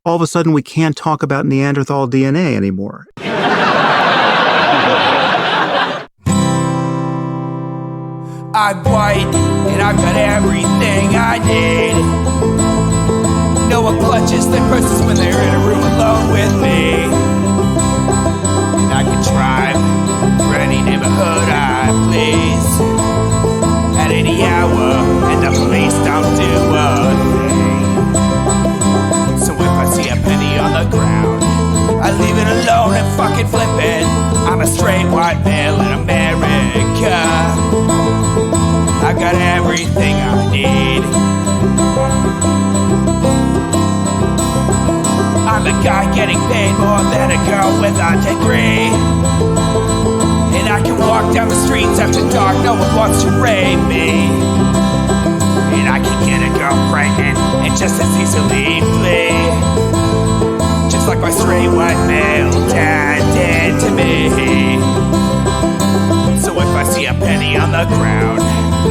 all of a sudden we can't talk about Neanderthal DNA anymore. I'm white, and I've got everything I need. No one clutches their purses when they're in a room alone with me. And I can drive for any neighborhood I please at any hour, and the police don't do a thing. So if I see a penny on the ground, I leave it alone and fucking flip it. I'm a straight white male in America. I got everything I need. I'm a guy getting paid more than a girl with a degree. And I can walk down the streets after dark, no one wants to rape me. And I can get a girl pregnant and just as easily flee. Just like my straight white male dad did to me. So if I see a penny on the ground,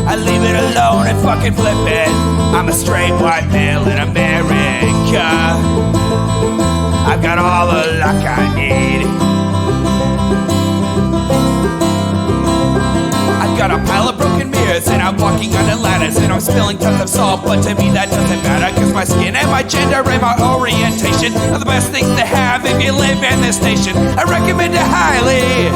I leave it alone and fucking flip it. I'm a straight white male in America. I've got all the luck I need. I've got a pile of broken mirrors and I'm walking under ladders and I'm spilling tons of salt, but to me that doesn't matter, cause my skin and my gender and my orientation are the best things to have if you live in this nation. I recommend it highly.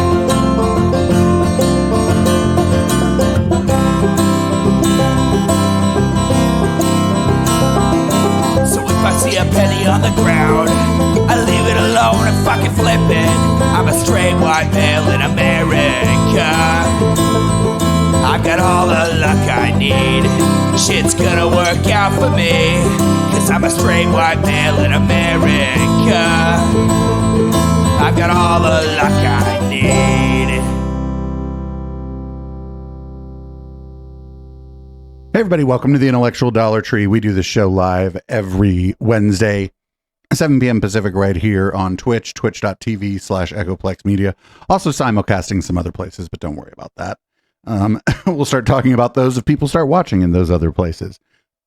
If I see a penny on the ground, I leave it alone and fucking flip it. I'm a straight white male in America. I've got all the luck I need. Shit's gonna work out for me, cause I'm a straight white male in America. I've got all the luck I need. Hey everybody, welcome to the Intellectual Dollar Tree. We do this show live every Wednesday, 7 p.m. Pacific, right here on Twitch, twitch.tv/Echoplex Media. Also simulcasting some other places, but don't worry about that. We'll start talking about those if people start watching in those other places.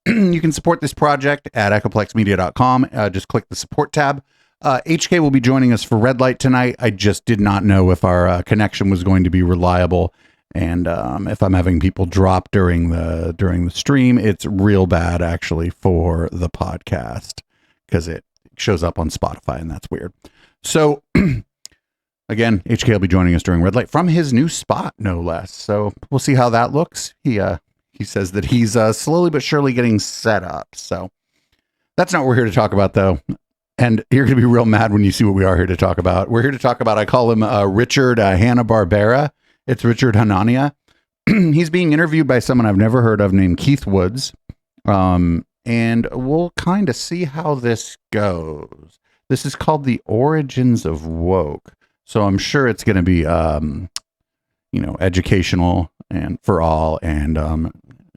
You can support this project at echoplexmedia.com. Just click the support tab. HK will be joining us for Red Light tonight. I just did not know if our connection was going to be reliable. And if I'm having people drop during the stream, it's real bad actually for the podcast because it shows up on Spotify and that's weird. So again, HK will be joining us during Red Light from his new spot, no less. So we'll see how that looks. He says that he's slowly but surely getting set up. So that's not what we're here to talk about, though. And you're going to be real mad when you see what we are here to talk about. We're here to talk about, I call him Richard Hanna Barbera. It's Richard Hanania. He's being interviewed by someone I've never heard of named Keith Woods. And we'll kind of see how this goes. This is called The Origins of Woke. So I'm sure it's going to be, educational and for all and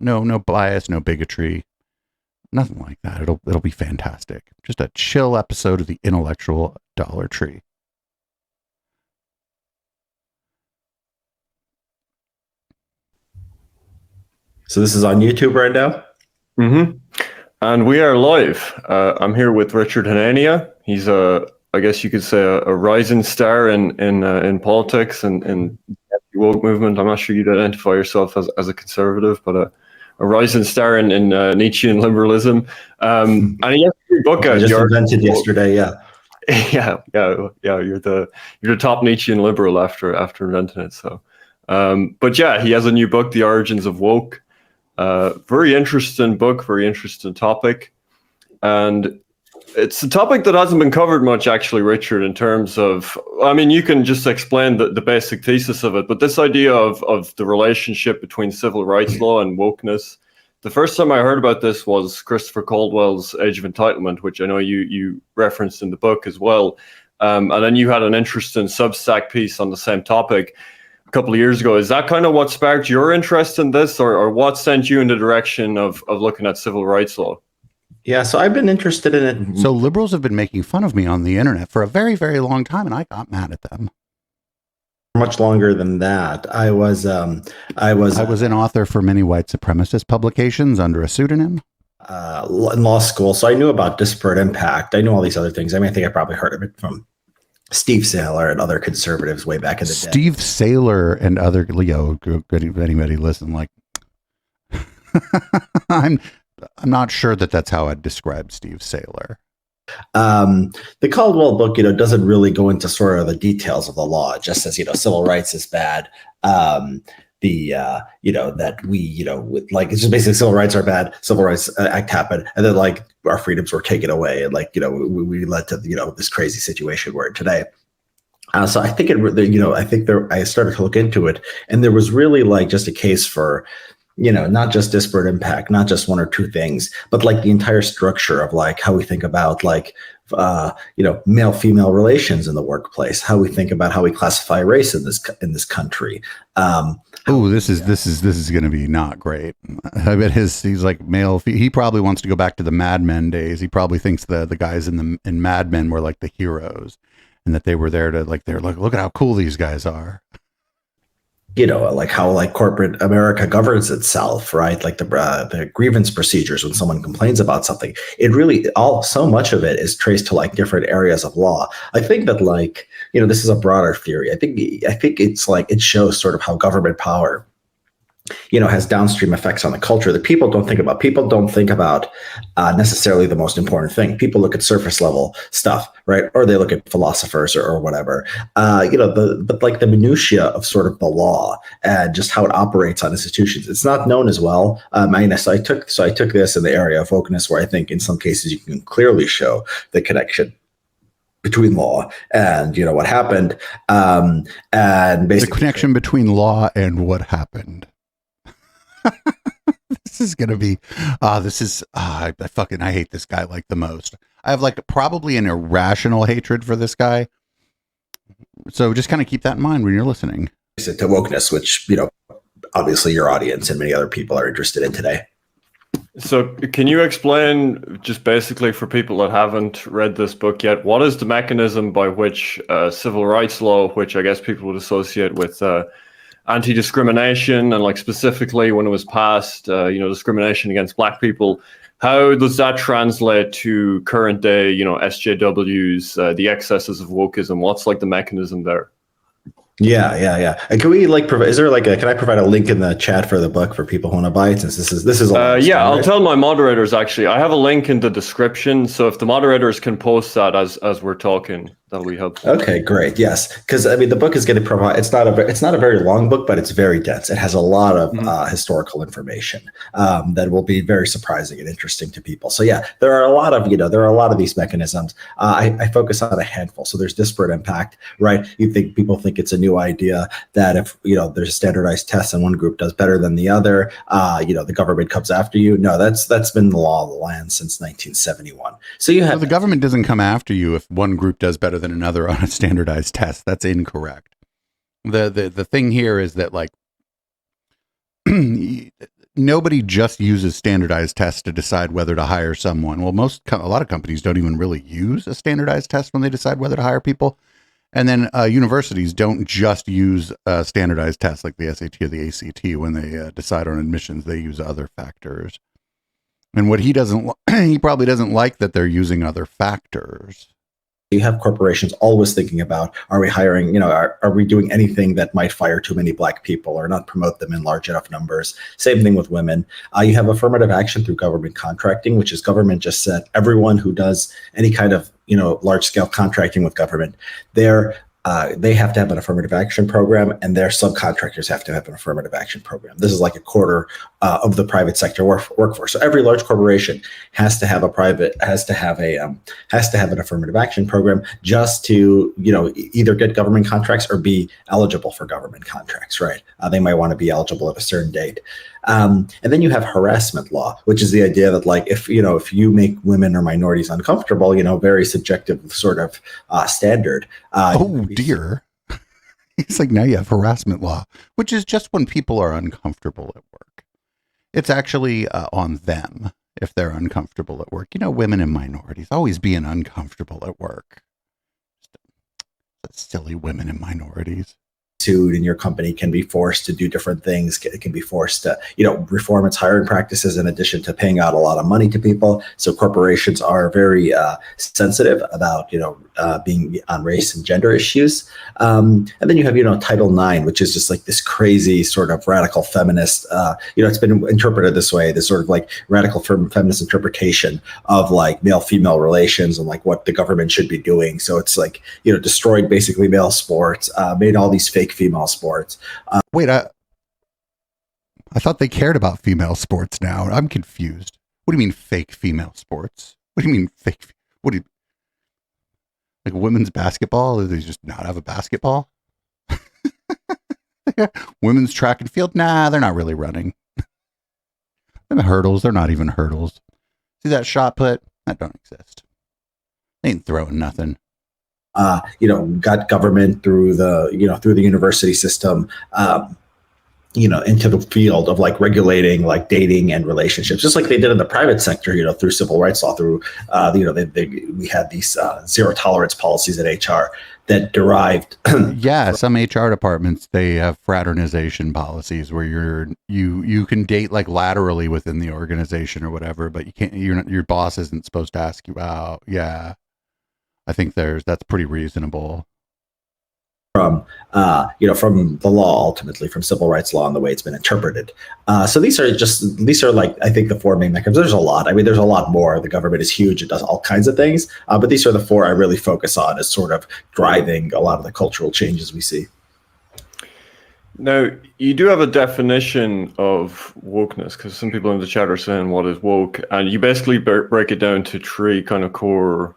no bias, no bigotry, nothing like that. It'll be fantastic. Just a chill episode of the Intellectual Dollar Tree. So this is on YouTube right now? Mm-hmm. And we are live. I'm here with Richard Hanania. He's I guess you could say a rising star in politics and in the woke movement. I'm not sure you'd identify yourself as a conservative, but a rising star in Nietzschean liberalism. And he has a book out. I just invented yesterday, yeah. Yeah. You're the top Nietzschean liberal after inventing it. So, but yeah, he has a new book, The Origins of Woke. Very interesting book, very interesting topic, and it's a topic that hasn't been covered much, actually, Richard. In terms of, I mean, you can just explain the basic thesis of it, but this idea of the relationship between civil rights law and wokeness. The first time I heard about this was Christopher Caldwell's Age of Entitlement, which I know you referenced in the book as well. And then you had an interesting Substack piece on the same topic a couple of years ago. Is that kind of what sparked your interest in this, or what sent you in the direction of looking at civil rights law? Yeah, so I've been interested in it. So liberals have been making fun of me on the internet for a very, very long time, and I got mad at them. Much longer than that. I was an author for many white supremacist publications under a pseudonym. in law school, so I knew about disparate impact. I knew all these other things. I mean, I think I probably heard of it from Steve Saylor and other conservatives way back in the day. Steve Saylor and other Leo, good anybody listen, like I'm not sure that that's how I'd describe Steve Saylor. The Caldwell book, doesn't really go into sort of the details of the law. It just says, civil rights is bad. That we, like, it's just basically civil rights are bad. Civil Rights Act happened, and then like our freedoms were taken away, and like, we led to this crazy situation we're in today. So I think I started to look into it, and there was really like just a case for, not just disparate impact, not just one or two things, but like the entire structure of like how we think about like, male-female relations in the workplace, how we think about how we classify race in this country. This is going to be not great. I bet he's like male. He probably wants to go back to the Mad Men days. He probably thinks the guys in Mad Men were like the heroes, and that they were there to like, they're like, look at how cool these guys are. Like how like corporate America governs itself, right? Like the grievance procedures when someone complains about something. It really so much of it is traced to like different areas of law. I think that like, this is a broader theory. I think it's like it shows sort of how government power, has downstream effects on the culture that people don't think about. People don't think about necessarily the most important thing. People look at surface level stuff, right? Or they look at philosophers or whatever. But like the minutia of sort of the law and just how it operates on institutions, it's not known as well. So I took this in the area of wokeness, where I think in some cases you can clearly show the connection between law and what happened, and basically the connection between law and what happened. This is gonna be I hate this guy like the most. I have like probably an irrational hatred for this guy, so just kind of keep that in mind when you're listening to wokeness, which obviously your audience and many other people are interested in today. So can you explain, just basically for people that haven't read this book yet, what is the mechanism by which civil rights law, which I guess people would associate with anti-discrimination, and like specifically when it was passed, discrimination against Black people, how does that translate to current day, SJWs, the excesses of wokeism? What's like the mechanism there? Yeah. And can we like provide? Is there like can I provide a link in the chat for the book for people who want to buy it? Since this is I'll tell my moderators actually. I have a link in the description, so if the moderators can post that as we're talking, that'll be helpful. Okay, great. Yes, because I mean the book is going to provide. It's not a very long book, but it's very dense. It has a lot of historical information that will be very surprising and interesting to people. So yeah, there are a lot of these mechanisms. I focus on a handful. So there's disparate impact, right? People think it's a new idea that if there's a standardized test and one group does better than the other, the government comes after you. No, that's been the law of the land since 1971. So the government doesn't come after you if one group does better than another on a standardized test. That's incorrect. The thing here is that like nobody just uses standardized tests to decide whether to hire someone. Well, a lot of companies don't even really use a standardized test when they decide whether to hire people. And then universities don't just use standardized tests like the SAT or the ACT when they decide on admissions. They use other factors. And what he probably doesn't like that they're using other factors. You have corporations always thinking about, are we hiring, are we doing anything that might fire too many Black people or not promote them in large enough numbers? Same thing with women. You have affirmative action through government contracting, which is government just said everyone who does any kind of, large scale contracting with government, they have to have an affirmative action program, and their subcontractors have to have an affirmative action program. This is like a quarter of the private sector workforce. So every large corporation has to have an affirmative action program just to either get government contracts or be eligible for government contracts. Right? They might want to be eligible at a certain date. And then you have harassment law, which is the idea that like if you make women or minorities uncomfortable, very subjective sort of standard. Dear. It's like now you have harassment law, which is just when people are uncomfortable at work. It's actually on them if they're uncomfortable at work. Women and minorities always being uncomfortable at work. Silly women and minorities. sued and your company can be forced to do different things. It can be forced to, reform its hiring practices in addition to paying out a lot of money to people. So corporations are very sensitive about, being on race and gender issues. And then you have, Title IX, which is just like this crazy sort of radical feminist, it's been interpreted this way, this sort of like radical feminist interpretation of like male-female relations and like what the government should be doing. So it's like, destroyed basically male sports, made all these fake female sports. Wait, I thought they cared about female sports now. I'm confused. What do you mean fake female sports? What do you mean fake? What do you, like women's basketball? Do they just not have a basketball? Women's track and field? Nah, they're not really running. And the hurdles, they're not even hurdles. See that shot put? That don't exist. They ain't throwing nothing. Got government through the university system, into the field of like regulating like dating and relationships, just like they did in the private sector, through civil rights law, through, we had these zero tolerance policies at HR that derived. Yeah, some HR departments, they have fraternization policies where you can date like laterally within the organization or whatever, but you can't. Your boss isn't supposed to ask you out. Yeah. I think that's pretty reasonable. From the law, ultimately from civil rights law and the way it's been interpreted. So these are like, I think the four main mechanisms. There's a lot. I mean, there's a lot more. The government is huge. It does all kinds of things. But these are the four I really focus on as sort of driving a lot of the cultural changes we see. Now, you do have a definition of wokeness, because some people in the chat are saying, what is woke? And you basically break it down to three kind of core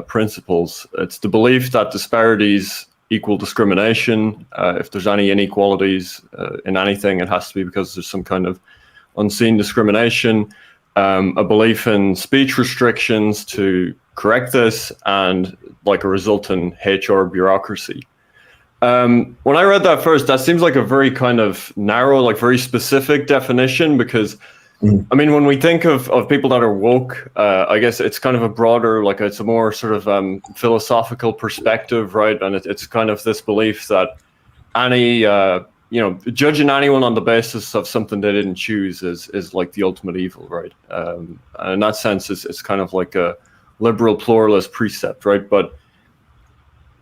principles. It's the belief that disparities equal discrimination. If there's any inequalities in anything, it has to be because there's some kind of unseen discrimination. A belief in speech restrictions to correct this, and like a resultant HR bureaucracy. When I read that first, that seems like a very kind of narrow, like very specific definition, because I mean, when we think of people that are woke, I guess it's kind of a broader, like it's a more sort of philosophical perspective, right? And it's kind of this belief that any, judging anyone on the basis of something they didn't choose is like the ultimate evil, right? And in that sense, it's kind of like a liberal pluralist precept, right? But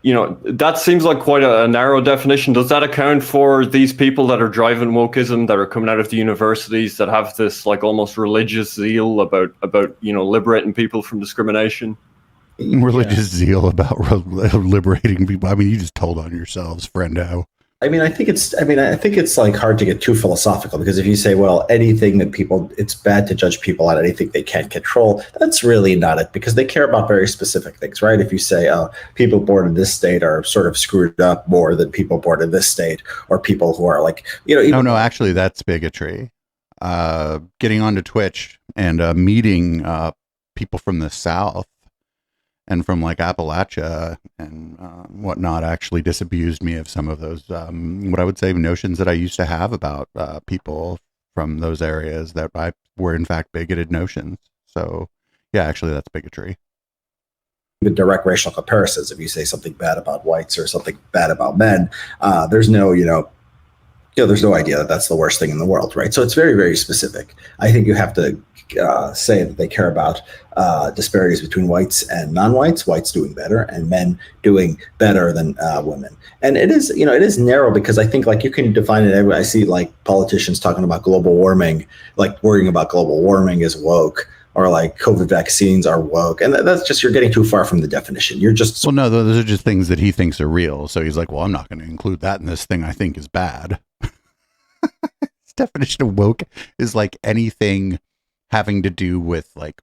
that seems like quite a narrow definition. Does that account for these people that are driving wokeism, that are coming out of the universities, that have this like almost religious zeal about liberating people from discrimination? Religious zeal about liberating people. I mean, you just told on yourselves, friendo. I think it's like hard to get too philosophical, because if you say, well, anything that it's bad to judge people on anything they can't control, that's really not it, because they care about very specific things, right? If you say, people born in this state are sort of screwed up more than people born in this state, or people who are like, No, actually, that's bigotry. Getting onto Twitch and meeting people from the South and from like Appalachia and whatnot actually disabused me of some of those, what I would say, notions that I used to have about people from those areas that were in fact bigoted notions. So yeah, actually that's bigotry. Even direct racial comparisons. If you say something bad about whites or something bad about men, there's no, there's no idea that that's the worst thing in the world, right? So it's very, very specific. I think you have to say that they care about disparities between whites and non-whites, whites doing better and men doing better than women. And it is narrow, because I think like you can define it. I see like politicians talking about global warming, like worrying about global warming is woke, or like COVID vaccines are woke. And that's just, you're getting too far from the definition. You're just... Well, no, those are just things that he thinks are real. So he's like, well, I'm not going to include that in this thing I think is bad. His definition of woke is like anything having to do with like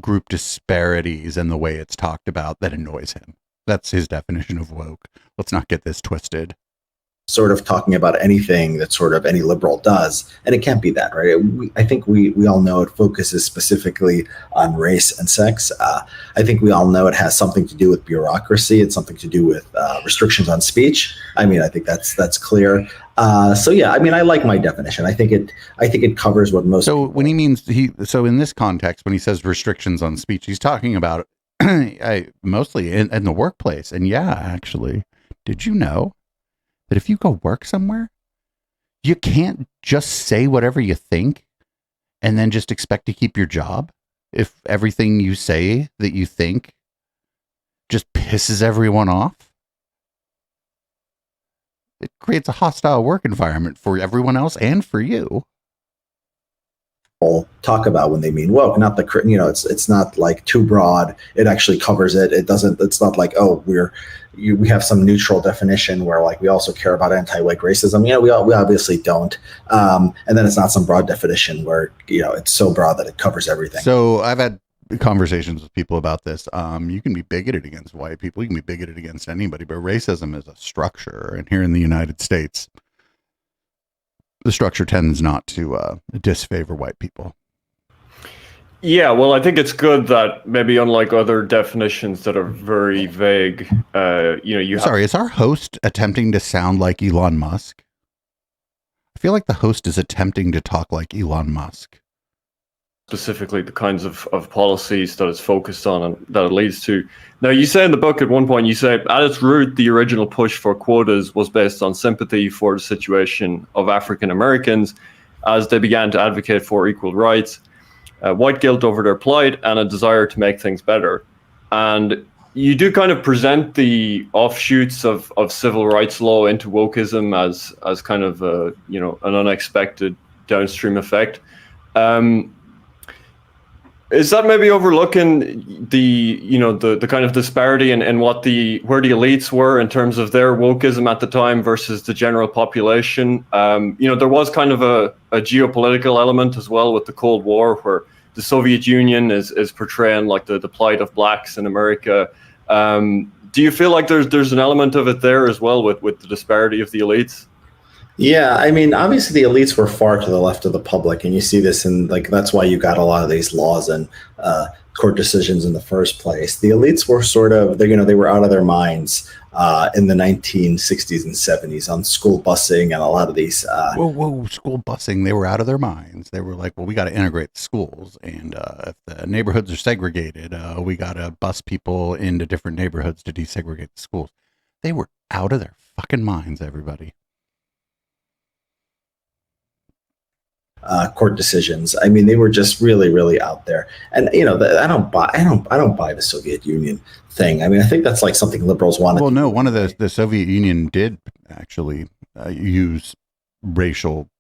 group disparities and the way it's talked about that annoys him. That's his definition of woke. Let's not get this twisted. Sort of talking about anything that sort of any liberal does, and it can't be that, right? I think we all know it focuses specifically on race and sex. I think we all know it has something to do with bureaucracy. It's something to do with restrictions on speech. I mean, I think that's clear. So yeah, I mean, I like my definition. I think it covers what most. So when he means so in this context, when he says restrictions on speech, he's talking about mostly in the workplace. And yeah, actually, did you know that if you go work somewhere, you can't just say whatever you think and then just expect to keep your job if everything you say that you think just pisses everyone off. It creates a hostile work environment for everyone else and for you. Talk about when they mean woke, not the, it's not like too broad. It actually covers it. It's not like, oh, we have some neutral definition where like we also care about anti-white racism. We obviously don't. And then it's not some broad definition where, it's so broad that it covers everything. So I've had conversations with people about this. You can be bigoted against white people. You can be bigoted against anybody, but racism is a structure. And here in the United States, the structure tends not to disfavor white people. Yeah, well, I think it's good that maybe unlike other definitions that are very vague, Sorry, is our host attempting to sound like Elon Musk? I feel like the host is attempting to talk like Elon Musk. Specifically the kinds of policies that it's focused on and that it leads to. Now, you say in the book at one point, you say, at its root, the original push for quotas was based on sympathy for the situation of African Americans as they began to advocate for equal rights, white guilt over their plight, and a desire to make things better. And you do kind of present the offshoots of civil rights law into wokeism as kind of an unexpected downstream effect. Is that maybe overlooking the kind of disparity in where the elites were in terms of their wokeism at the time versus the general population? There was kind of a geopolitical element as well with the Cold War, where the Soviet Union is portraying like the plight of blacks in America. Do you feel like there's an element of it there as well with the disparity of the elites? Yeah, I mean, obviously the elites were far to the left of the public, and you see this in that's why you got a lot of these laws and court decisions in the first place. The elites were sort of, they were out of their minds in the 1960s and 70s on school busing and a lot of these. Whoa, school busing. They were out of their minds. They were like, well, we got to integrate the schools. And if the neighborhoods are segregated, we got to bus people into different neighborhoods to desegregate the schools. They were out of their fucking minds, everybody. Court decisions. I mean, they were just really, really out there. And I don't buy the Soviet Union thing. I mean, I think that's like something liberals wanted. Well, no, one of the Soviet Union did actually use racial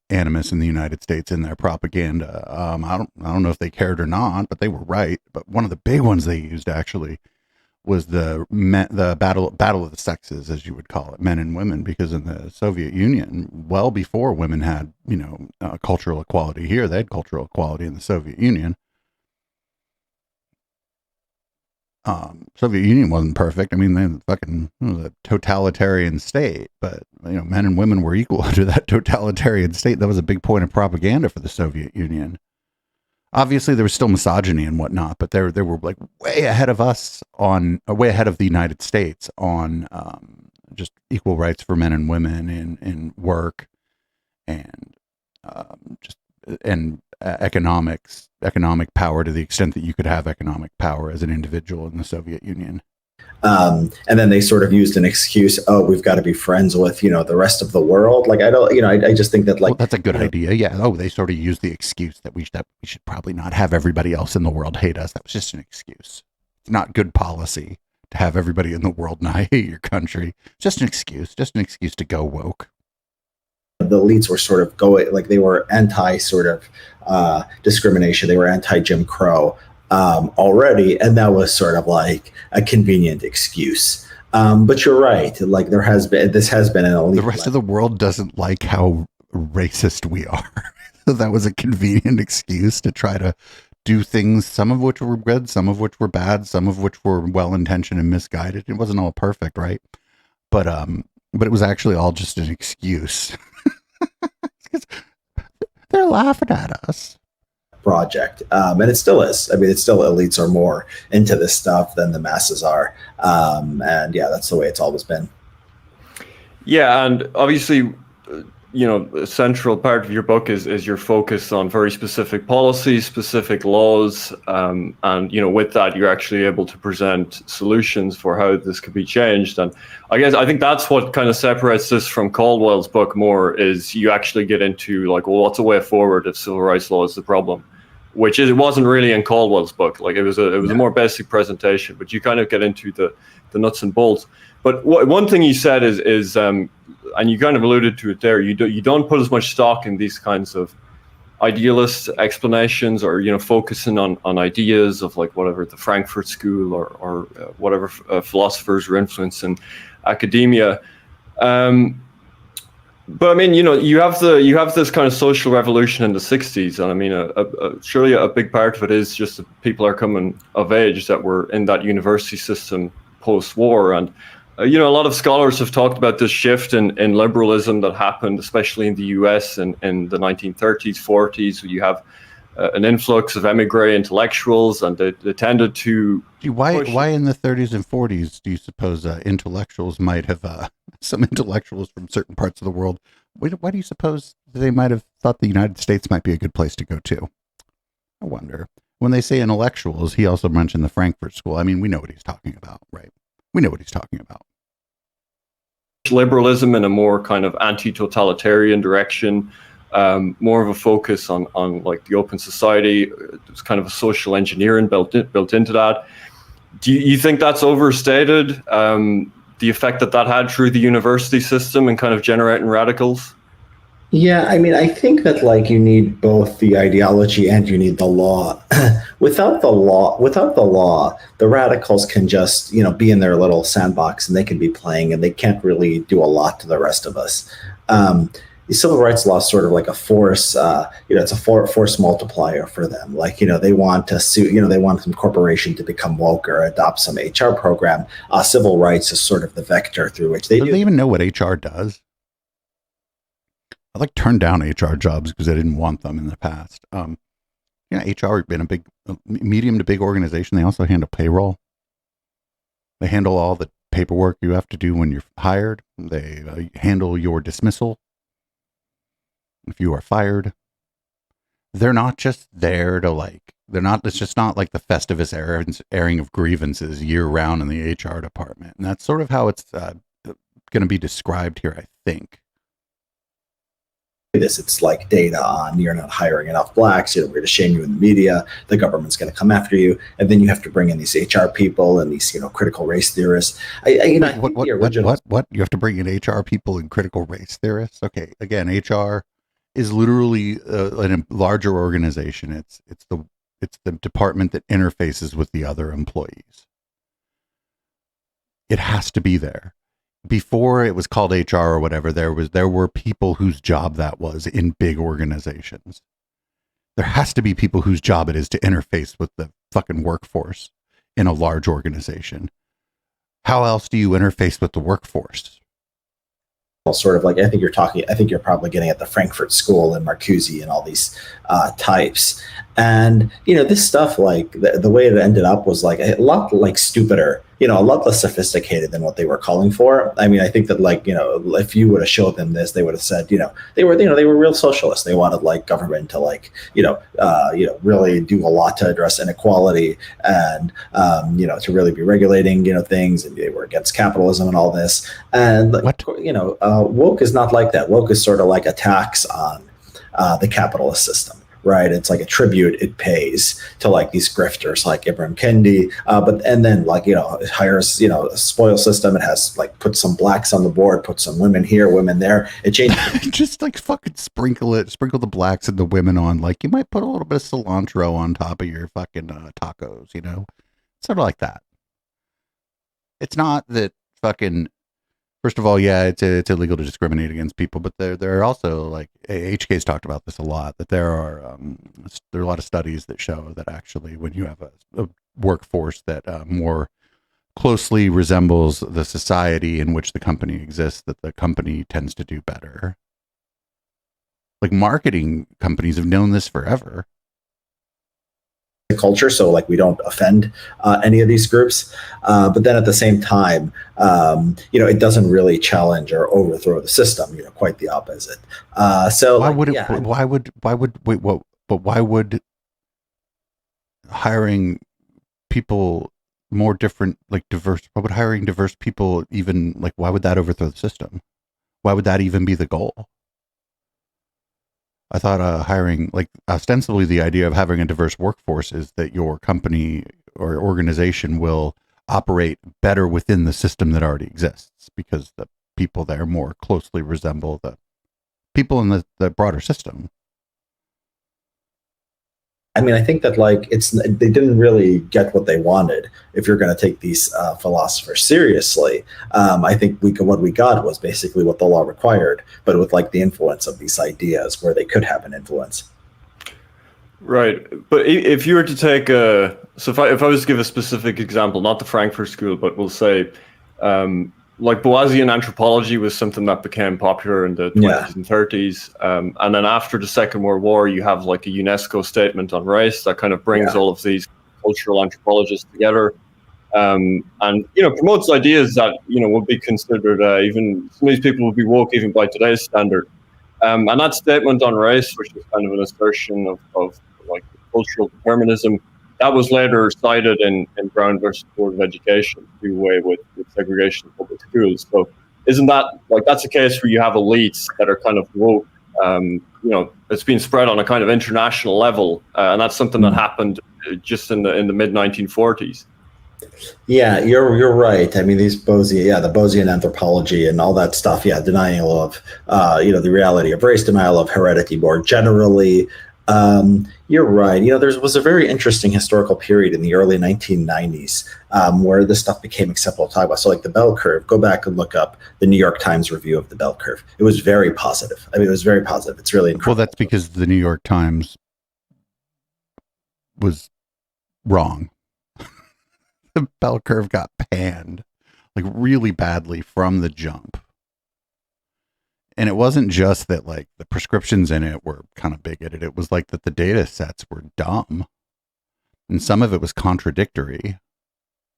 animus in the United States in their propaganda. I don't know if they cared or not, but they were right. But one of the big ones they used actually was the battle of the sexes, as you would call it, men and women, because in the Soviet Union, well before women had, cultural equality here, they had cultural equality in the Soviet Union. Soviet Union wasn't perfect. I mean, it was a totalitarian state, but, men and women were equal to that totalitarian state. That was a big point of propaganda for the Soviet Union. Obviously, there was still misogyny and whatnot, but they were like way ahead of the United States on just equal rights for men and women in work and economic power to the extent that you could have economic power as an individual in the Soviet Union. And then they sort of used an excuse. Oh, we've got to be friends with, the rest of the world. Like, I don't, I just think that well, that's a good idea. Yeah. Oh, they sort of used the excuse that we should probably not have everybody else in the world hate us. That was just an excuse. It's not good policy to have everybody in the world not hate your country. Just an excuse to go woke. The elites were sort of they were anti sort of discrimination. They were anti Jim Crow. Already, and that was sort of like a convenient excuse. But you're right. Like this has been an elite. The rest of the world doesn't like how racist we are. So that was a convenient excuse to try to do things, some of which were good, some of which were bad, some of which were well-intentioned and misguided. It wasn't all perfect, right? But it was actually all just an excuse. They're laughing at us. Project, and it still is. I mean, it's still, elites are more into this stuff than the masses are, and yeah, that's the way it's always been. Yeah, and obviously a central part of your book is your focus on very specific policies, specific laws, and with that you're actually able to present solutions for how this could be changed. And I think that's what kind of separates this from Caldwell's book more, is you actually get into like, well, what's a way forward if civil rights law is the problem, which it wasn't really in Caldwell's book. Like it was a more basic presentation, but you kind of get into the nuts and bolts. But one thing you said is and you kind of alluded to it there, you don't put as much stock in these kinds of idealist explanations, or focusing on ideas of like whatever the Frankfurt School or whatever philosophers or influence in academia. But I mean, you have this kind of social revolution in the 60s, and I mean, surely a big part of it is just that people are coming of age that were in that university system post-war. And a lot of scholars have talked about this shift in liberalism that happened, especially in the US in the 1930s, 40s, where you have an influx of emigre intellectuals, and they tended to... Why in the 30s and 40s do you suppose intellectuals might have, some intellectuals from certain parts of the world, why do you suppose they might have thought the United States might be a good place to go to? I wonder. When they say intellectuals, he also mentioned the Frankfurt School. I mean, we know what he's talking about, right? We know what he's talking about. Liberalism in a more kind of anti-totalitarian direction, more of a focus on like the open society. There's kind of a social engineering built into that. Do you think that's overstated? The effect that had through the university system and kind of generating radicals? Yeah, I mean, I think that like you need both the ideology and you need the law. Without the law, the radicals can just, be in their little sandbox and they can be playing and they can't really do a lot to the rest of us. The civil rights law is sort of like a force, it's a force multiplier for them. Like, they want to sue, they want some corporation to become woke or adopt some HR program. Civil rights is sort of the vector through which they do. Do they even know what HR does? I turned down HR jobs because I didn't want them in the past. HR has been a big, medium to big organization. They also handle payroll. They handle all the paperwork you have to do when you're hired. They handle your dismissal if you are fired. They're not just there to it's just not like the Festivus airing of grievances year round in the HR department. And that's sort of how it's going to be described here, I think. It's like data on you're not hiring enough blacks, we're going to shame you in the media, the government's going to come after you, and then you have to bring in these HR people and these critical race theorists. What you have to bring in HR people and critical race theorists? Okay, again, HR is literally a larger organization. It's the department that interfaces with the other employees. It has to be there. Before it was called HR or whatever, there were people whose job that was in big organizations. There has to be people whose job it is to interface with the fucking workforce in a large organization. How else do you interface with the workforce? Sort of like, I think you're probably getting at the Frankfurt School and Marcuse and all these types. And, this stuff, like the way it ended up was like a lot like stupider, a lot less sophisticated than what they were calling for. I mean, I think that if you would have showed them this, they would have said, they were real socialists. They wanted like government to really do a lot to address inequality and, to really be regulating, things, and they were against capitalism and all this. And, woke is not like that. Woke is sort of like a tax on the capitalist system. Right, it's like a tribute it pays to like these grifters like Ibram Kendi, and then it hires a spoil system. It has put some blacks on the board, put some women here, women there. It changes. Just fucking sprinkle the blacks and the women on. You might put a little bit of cilantro on top of your fucking tacos. Sort of like that. It's not that fucking. First of all, yeah, it's illegal to discriminate against people, but there are also HK's talked about this a lot, that there are a lot of studies that show that actually when you have a workforce that more closely resembles the society in which the company exists, that the company tends to do better. Marketing companies have known this forever. culture, so like we don't offend any of these groups, but then at the same time, it doesn't really challenge or overthrow the system. Quite the opposite. So why like, would it? yeah, Why would wait? What? But why would hiring people more different, like diverse? Why would hiring diverse people even like? Why would that overthrow the system? Why would that even be the goal? I thought hiring, like ostensibly the idea of having a diverse workforce is that your company or organization will operate better within the system that already exists because the people there more closely resemble the people in the broader system. I mean, I think that like they didn't really get what they wanted. If you're going to take these philosophers seriously, I think what we got was basically what the law required, but with like the influence of these ideas where they could have an influence. Right, but if you were to take if I was to give a specific example, not the Frankfurt School, but we'll say like Boasian anthropology was something that became popular in the 20s and 30s. And then after the Second World War, you have like a UNESCO statement on race that kind of brings all of these cultural anthropologists together. And, promotes ideas that, would be considered, even some of these people would be woke even by today's standard. And that statement on race, which was kind of an assertion of like cultural determinism, that was later cited in Brown versus Board of Education to do away with segregation of public schools. So isn't that like that's a case where you have elites that are kind of woke? It's been spread on a kind of international level, and that's something that happened just in the mid 1940s. Yeah, you're right. I mean, the Boasian anthropology and all that stuff. Yeah, denial of the reality of race, denial of heredity more generally. You're right. There was a very interesting historical period in the early 1990s where this stuff became acceptable to talk about. So like the bell curve, go back and look up the New York Times review of the bell curve. It was very positive. I mean, it was very positive. It's really incredible. Well, that's because the New York Times was wrong. The bell curve got panned like really badly from the jump. And it wasn't just that like the prescriptions in it were kind of bigoted. It was like that the data sets were dumb. And some of it was contradictory.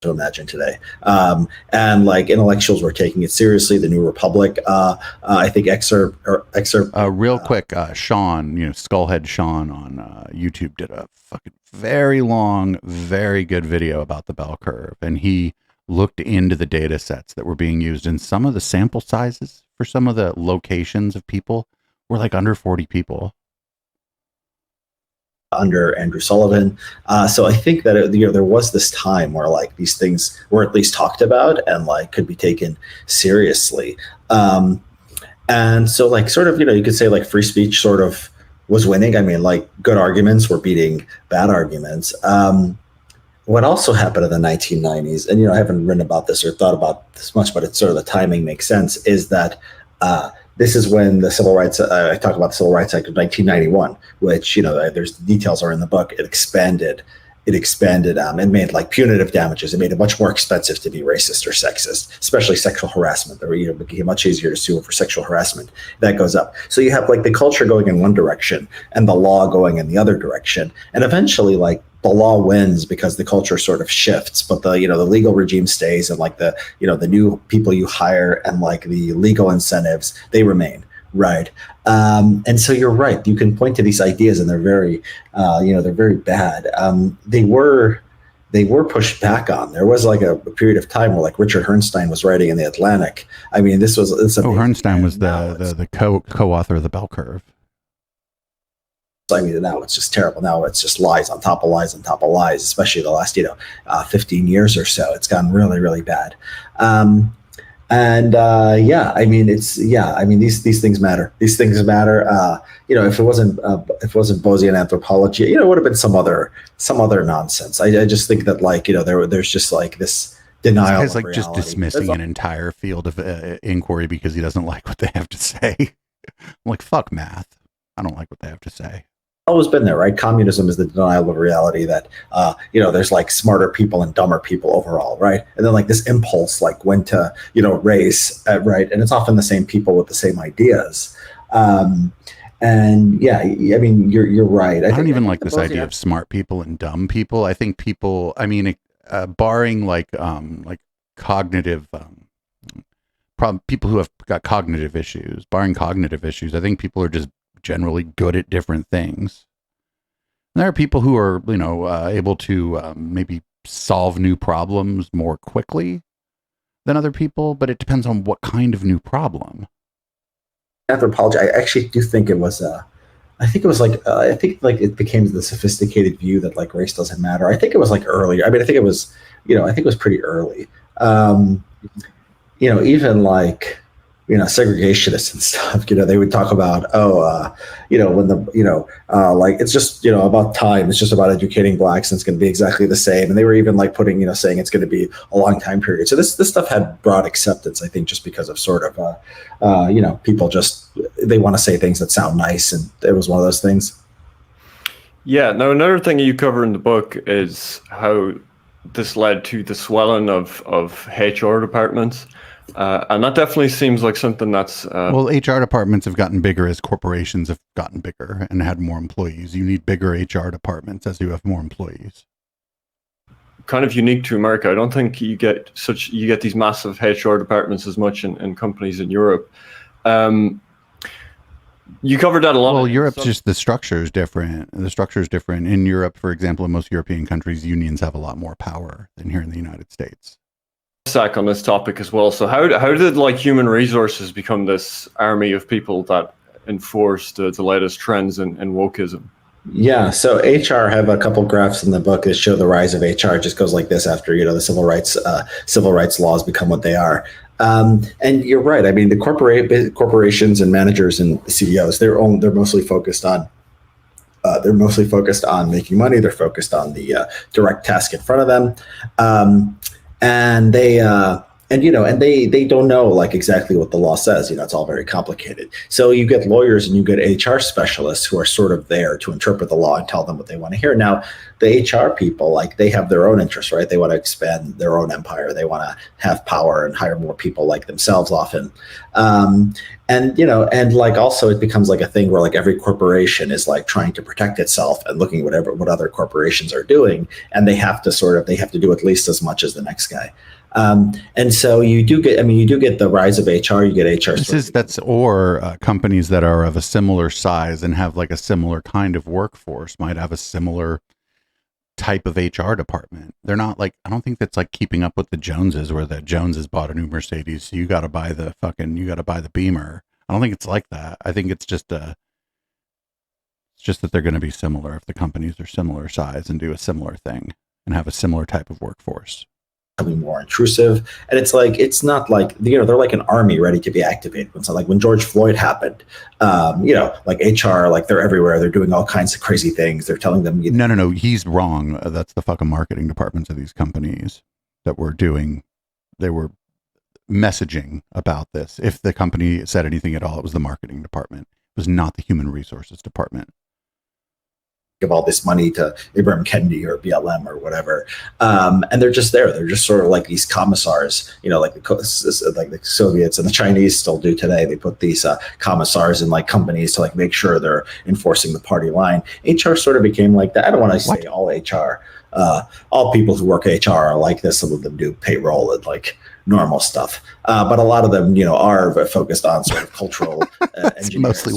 To imagine today. And like intellectuals were taking it seriously. The New Republic, I think excerpt. Real quick, Sean, Skullhead Sean on YouTube did a fucking very long, very good video about the bell curve. And he looked into the data sets that were being used, and some of the sample sizes for some of the locations of people were like under 40 people. Under Andrew Sullivan. So I think that there was this time where like these things were at least talked about and like could be taken seriously. And so like sort of, you could say like free speech sort of was winning. I mean, like good arguments were beating bad arguments. What also happened in the 1990s, and I haven't written about this or thought about this much, but it's sort of the timing makes sense, is that this is when the civil rights, I talk about the Civil Rights Act of 1991, which, there's details are in the book. It expanded and made like punitive damages. It made it much more expensive to be racist or sexist, especially sexual harassment. It became much easier to sue for sexual harassment. That goes up. So you have like the culture going in one direction and the law going in the other direction. And eventually like the law wins because the culture sort of shifts, but the legal regime stays, and like the new people you hire and like the legal incentives, they remain. Right. And so you're right. You can point to these ideas and they're very, they're very bad. They were pushed back on. There was like a period of time where like Richard Herrnstein was writing in the Atlantic. I mean, Herrnstein was the co-author of the bell curve. I mean, now it's just terrible. Now it's just lies on top of lies on top of lies, especially the last, 15 years or so. It's gotten really, really bad. I mean, these things matter. These things matter. If it wasn't Boasian anthropology, it would have been some other nonsense. I just think that like, there's just like this denial. It's like just dismissing an entire field of inquiry because he doesn't like what they have to say. I'm like, fuck math. I don't like what they have to say. Always been there, right? Communism is the denial of reality that, there's like smarter people and dumber people overall, right? And then like this impulse like went to, race, right? And it's often the same people with the same ideas. And yeah, I mean, you're right. I don't think even like this idea of smart people and dumb people. I think people, I mean, barring like cognitive, people who have got cognitive issues, barring cognitive issues, I think people are just generally good at different things. And there are people who are, able to maybe solve new problems more quickly than other people, but it depends on what kind of new problem. Anthropology, I actually do think it was I think it was like it became the sophisticated view that like race doesn't matter. I think it was like earlier. I mean, I think it was I think it was pretty early. Even like segregationists and stuff. They would talk about when like it's just about time. It's just about educating blacks, and it's going to be exactly the same. And they were even like putting saying it's going to be a long time period. So this stuff had broad acceptance, I think, just because of sort of people just they want to say things that sound nice, and it was one of those things. Yeah. Now another thing you cover in the book is how this led to the swelling of HR departments. And that definitely seems like something that's... well, HR departments have gotten bigger as corporations have gotten bigger and had more employees. You need bigger HR departments as you have more employees. Kind of unique to America. I don't think you get these massive HR departments as much in companies in Europe. You covered that a lot. Well, Europe's just the structure is different. The structure is different. In Europe, for example, in most European countries, unions have a lot more power than here in the United States. On this topic as well. So how did like human resources become this army of people that enforce the latest trends in wokeism? Yeah, so HR have a couple graphs in the book that show the rise of HR. It just goes like this after the civil rights laws become what they are. And you're right. I mean, the corporations and managers and CEOs, they're mostly focused on making money. They're focused on the direct task in front of them. And they don't know like exactly what the law says. It's all very complicated. So you get lawyers and you get HR specialists who are sort of there to interpret the law and tell them what they want to hear. Now, the HR people, like they have their own interests, right? They want to expand their own empire. They want to have power and hire more people like themselves often. And like also it becomes like a thing where like every corporation is like trying to protect itself and looking at what other corporations are doing. And they have to do at least as much as the next guy. And so you do get the rise of HR, you get HR. Companies that are of a similar size and have like a similar kind of workforce might have a similar type of HR department. They're not like, I don't think that's like keeping up with the Joneses, where the Joneses bought a new Mercedes, so you got to buy the Beamer. I don't think it's like that. I think it's just that they're going to be similar if the companies are similar size and do a similar thing and have a similar type of workforce. Becoming more intrusive, and it's not like they're like an army ready to be activated. It's not like when George Floyd happened, like HR, like they're everywhere. They're doing all kinds of crazy things. They're telling them, no, he's wrong. That's the fucking marketing departments of these companies that were doing. They were messaging about this. If the company said anything at all, it was the marketing department. It was not the human resources department. Give all this money to Ibram Kendi or BLM or whatever, and they're just there. They're just sort of like these commissars, like the Soviets and the Chinese still do today. They put these commissars in like companies to like make sure they're enforcing the party line. HR sort of became like that. I don't want to say all HR, all people who work HR are like this. Some of them do payroll and like normal stuff, but a lot of them, are focused on sort of cultural. Mostly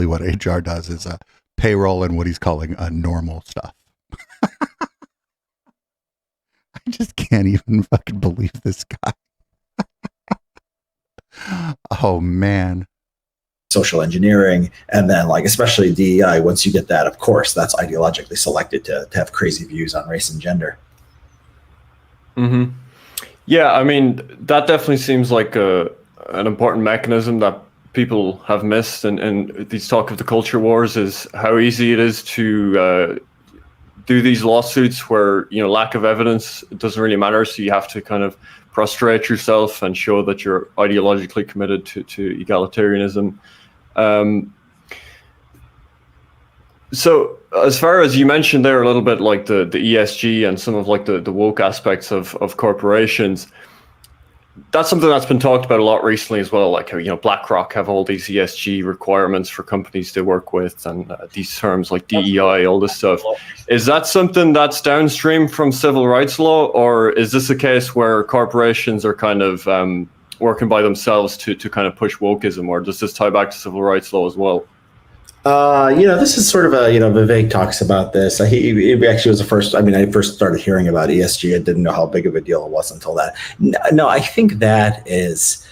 what HR does is payroll and what he's calling normal stuff. I just can't even fucking believe this guy. Oh man. Social engineering, and then like especially DEI. Once you get that, of course, that's ideologically selected to have crazy views on race and gender. Mm-hmm. Yeah, I mean that definitely seems like an important mechanism that people have missed, and these talk of the culture wars is how easy it is to do these lawsuits where lack of evidence doesn't really matter, so you have to kind of prostrate yourself and show that you're ideologically committed to egalitarianism. So as far as you mentioned there a little bit like the ESG and some of like the woke aspects of corporations, that's something that's been talked about a lot recently as well. Like, BlackRock have all these ESG requirements for companies they work with, and these terms like DEI, all this stuff. Is that something that's downstream from civil rights law, or is this a case where corporations are kind of working by themselves to kind of push wokeism, or does this tie back to civil rights law as well? This is sort of Vivek talks about this. He actually was the first. I mean, I first started hearing about ESG. I didn't know how big of a deal it was until that. No, I think that is.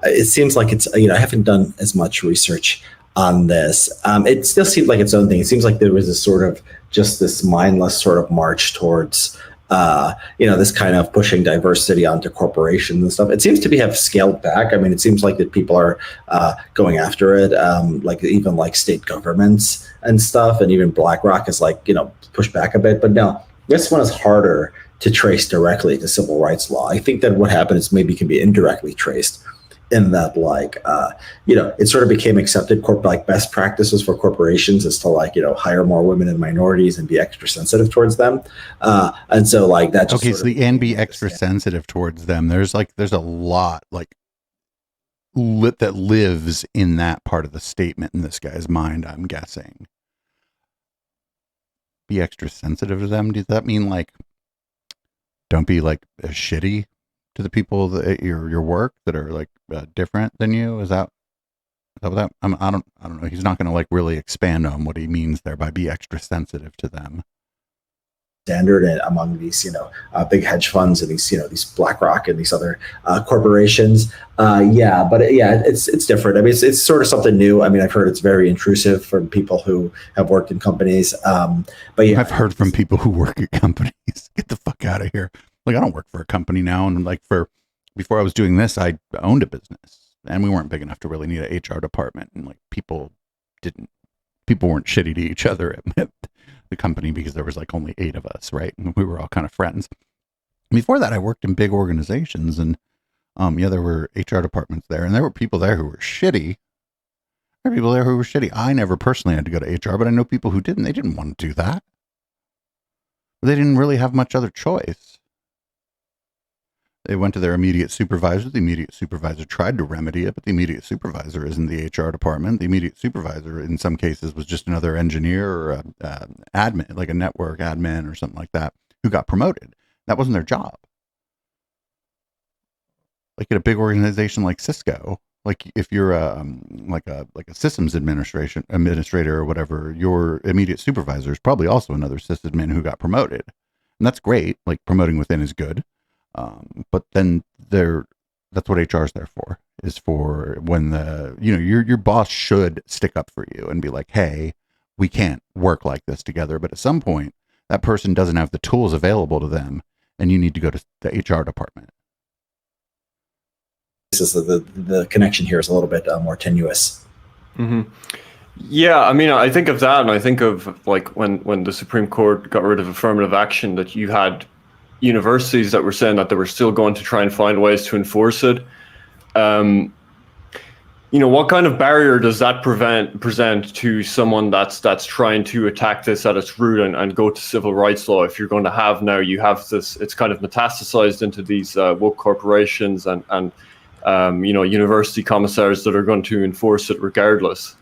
It seems like it's. I haven't done as much research on this. It still seems like its own thing. It seems like there was this mindless sort of march towards. This kind of pushing diversity onto corporations and stuff. It seems to have scaled back. I mean, it seems like that people are going after it, even state governments and stuff, and even BlackRock is pushed back a bit. But no, this one is harder to trace directly to civil rights law. I think that what happened is maybe can be indirectly traced in that it sort of became accepted best practices for corporations is to hire more women and minorities and be extra sensitive towards them, and so that just and be extra sensitive towards them. There's a lot that lives in that part of the statement in this guy's mind, I'm guessing. Be extra sensitive to them. Does that mean don't be shitty to the people that your work that are different than you? Is that what that? I don't know. He's not going to really expand on what he means there by be extra sensitive to them. Standard among these big hedge funds and these BlackRock and these other corporations. It's different. I mean, it's sort of something new. I mean, I've heard it's very intrusive from people who have worked in companies. But yeah, I've heard from people who work at companies. Get the fuck out of here. I don't work for a company now, and before I was doing this, I owned a business, and we weren't big enough to really need an HR department, and people weren't shitty to each other at the company because there was only 8 of us, right? And we were all kind of friends. Before that, I worked in big organizations, and there were HR departments there, and there were people there who were shitty. There were people there who were shitty. I never personally had to go to HR, but I know people who didn't. They didn't want to do that. They didn't really have much other choice. They went to their immediate supervisor. The immediate supervisor tried to remedy it, but the immediate supervisor isn't the HR department. The immediate supervisor, in some cases, was just another engineer or a admin, a network admin or something like that, who got promoted. That wasn't their job. At a big organization like Cisco, if you're a systems administrator or whatever, your immediate supervisor is probably also another sysadmin who got promoted, and that's great. Promoting within is good. But then that's what HR is there for, is for when your boss should stick up for you and be like, hey, we can't work like this together. But at some point, that person doesn't have the tools available to them, and you need to go to the HR department. This is the connection here is a little bit more tenuous. Mm-hmm. Yeah, I mean, I think of that, and I think of when the Supreme Court got rid of affirmative action, that you had universities that were saying that they were still going to try and find ways to enforce it. What kind of barrier does that present to someone that's trying to attack this at its root and go to civil rights law? If you're going to have this, it's kind of metastasized into these woke corporations and university commissars that are going to enforce it regardless.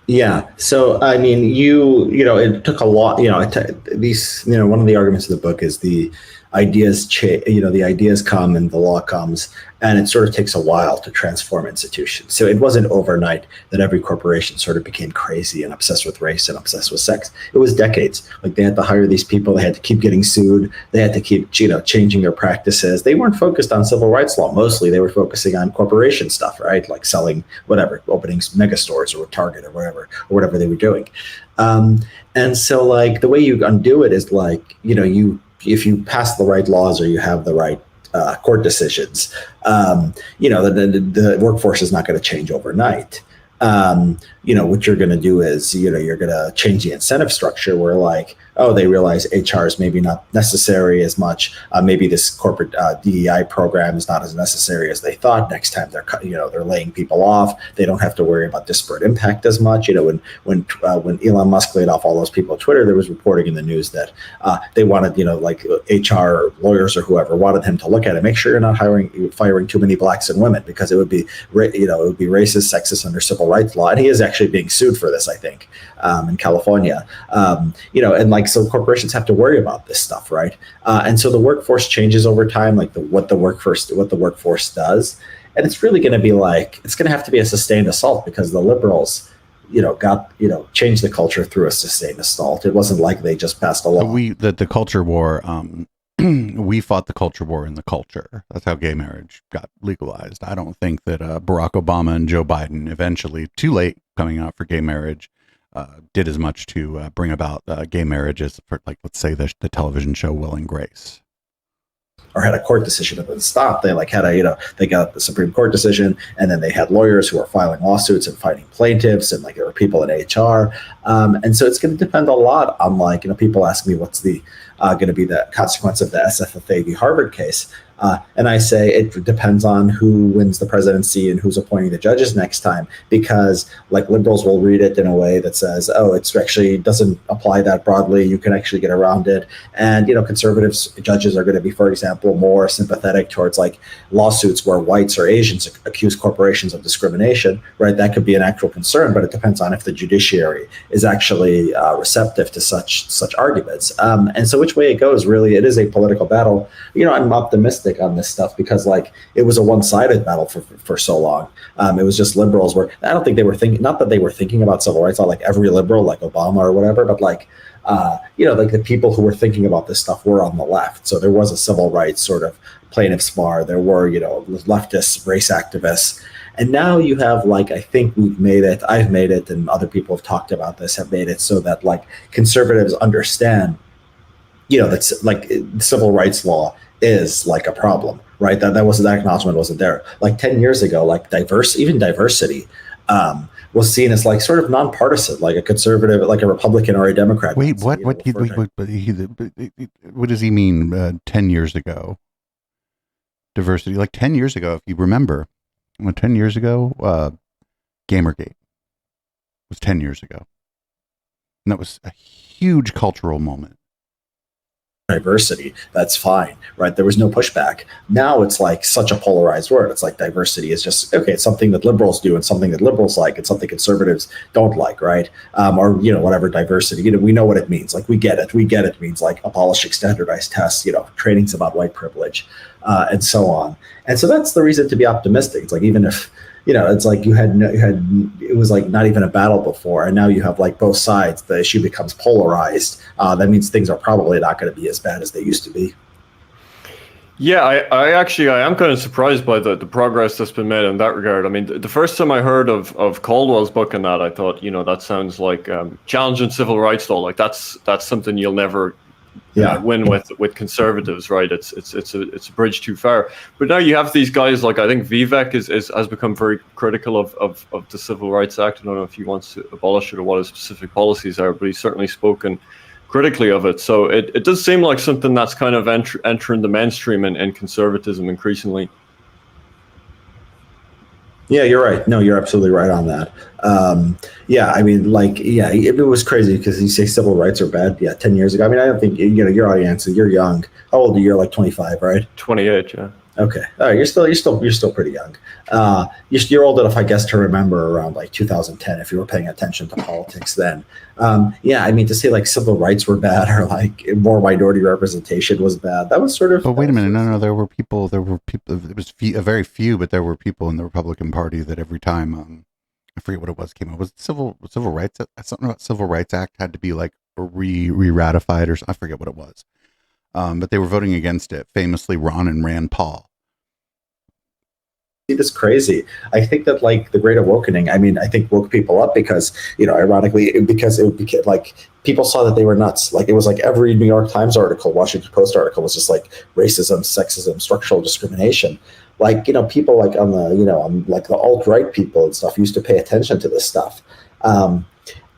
Yeah. So, I mean, it took a lot, one of the arguments of the book is the ideas, the ideas come and the law comes, and it sort of takes a while to transform institutions. So it wasn't overnight that every corporation sort of became crazy and obsessed with race and obsessed with sex. It was decades. They had to hire these people. They had to keep getting sued. They had to keep, changing their practices. They weren't focused on civil rights law. Mostly they were focusing on corporation stuff, right? Selling whatever, opening mega stores or Target or whatever they were doing. And so the way you undo it is if you pass the right laws or you have the right court decisions, the workforce is not going to change overnight. What you're going to do is, you're going to change the incentive structure where oh, they realize HR is maybe not necessary as much. Maybe this corporate DEI program is not as necessary as they thought. Next time they're laying people off. They don't have to worry about disparate impact as much. When Elon Musk laid off all those people at Twitter, there was reporting in the news that they wanted, like HR lawyers or whoever wanted him to look at it, make sure you're not firing too many blacks and women, because it would be racist, sexist under civil rights law. And he is actually being sued for this, I think, in California. So corporations have to worry about this stuff, right? And so the workforce changes over time, like what the workforce does, and it's really going to be it's going to have to be a sustained assault, because the liberals, changed the culture through a sustained assault. It wasn't like they just passed a law. The culture war. We fought the culture war in the culture. That's how gay marriage got legalized. I don't think that Barack Obama and Joe Biden, eventually, too late coming out for gay marriage, did as much to bring about gay marriage as, for, let's say, the television show Will and Grace. Or had a court decision that stopped. They they got the Supreme Court decision, and then they had lawyers who were filing lawsuits and fighting plaintiffs, and there were people in HR. And so it's going to depend a lot on people ask me what's the going to be the consequence of the SFFA v. Harvard case. And I say it depends on who wins the presidency and who's appointing the judges next time, because liberals will read it in a way that says, oh, it's actually doesn't apply that broadly. You can actually get around it. And, conservatives judges are going to be, for example, more sympathetic towards lawsuits where whites or Asians accuse corporations of discrimination, right? That could be an actual concern, but it depends on if the judiciary is actually receptive to such arguments. And so which way it goes, really, it is a political battle. I'm optimistic on this stuff because it was a one-sided battle for so long. It was just liberals I don't think they were thinking, not that they were thinking about civil rights, not like every liberal like Obama or whatever, but the people who were thinking about this stuff were on the left. So there was a civil rights sort of plaintiffs bar. There were, leftists, race activists. And now you have I think we've made it, I've made it, and other people have talked about this, have made it so that conservatives understand, that civil rights law is a problem, right? That acknowledgement wasn't there. 10 years ago, diversity was seen as sort of nonpartisan, like a conservative, like a Republican or a Democrat. Wait, what does he mean 10 years ago? Diversity, 10 years ago, if you remember, 10 years ago, Gamergate was 10 years ago. And that was a huge cultural moment. Diversity, that's fine, right? There was no pushback. Now it's such a polarized word. It's diversity is just, okay, it's something that liberals do and something that liberals like. It's something conservatives don't like, right? Or, whatever diversity, we know what it means. We get it. It means abolishing standardized tests, training's about white privilege, and so on. And so that's the reason to be optimistic. It's even if, it's it was not even a battle before, and now you have both sides. The issue becomes polarized. That means things are probably not going to be as bad as they used to be. Yeah, I am kind of surprised by the progress that's been made in that regard. I mean, the first time I heard of Caldwell's book and that, I thought, that sounds like challenging civil rights law. That's something you'll never win with conservatives, right? It's a bridge too far. But now you have these guys I think Vivek has become very critical of the Civil Rights Act. I don't know if he wants to abolish it or what his specific policies are, but he's certainly spoken critically of it. So it does seem like something that's kind of entering the mainstream in conservatism increasingly. Yeah, you're right. No, you're absolutely right on that. It was crazy because you say civil rights are bad. Yeah, 10 years ago. I mean, I don't think, your audience, you're young. How old are you? You're 25, right? 28, yeah. Okay. All right. You're still pretty young. You're old enough, I guess, to remember around 2010 if you were paying attention to politics then. To say civil rights were bad or more minority representation was bad. That was sort of. But wait a minute. No. There were people. It was a very few, but there were people in the Republican Party that every time I forget what it was came up. Was it civil rights? Something about Civil Rights Act had to be re-ratified or something. I forget what it was. But they were voting against it. Famously, Ron and Rand Paul. It is crazy. I think that the Great Awakening, I think woke people up because, ironically, because it became people saw that they were nuts. It was every New York Times article, Washington Post article was just racism, sexism, structural discrimination. People on the, on the alt-right people and stuff used to pay attention to this stuff.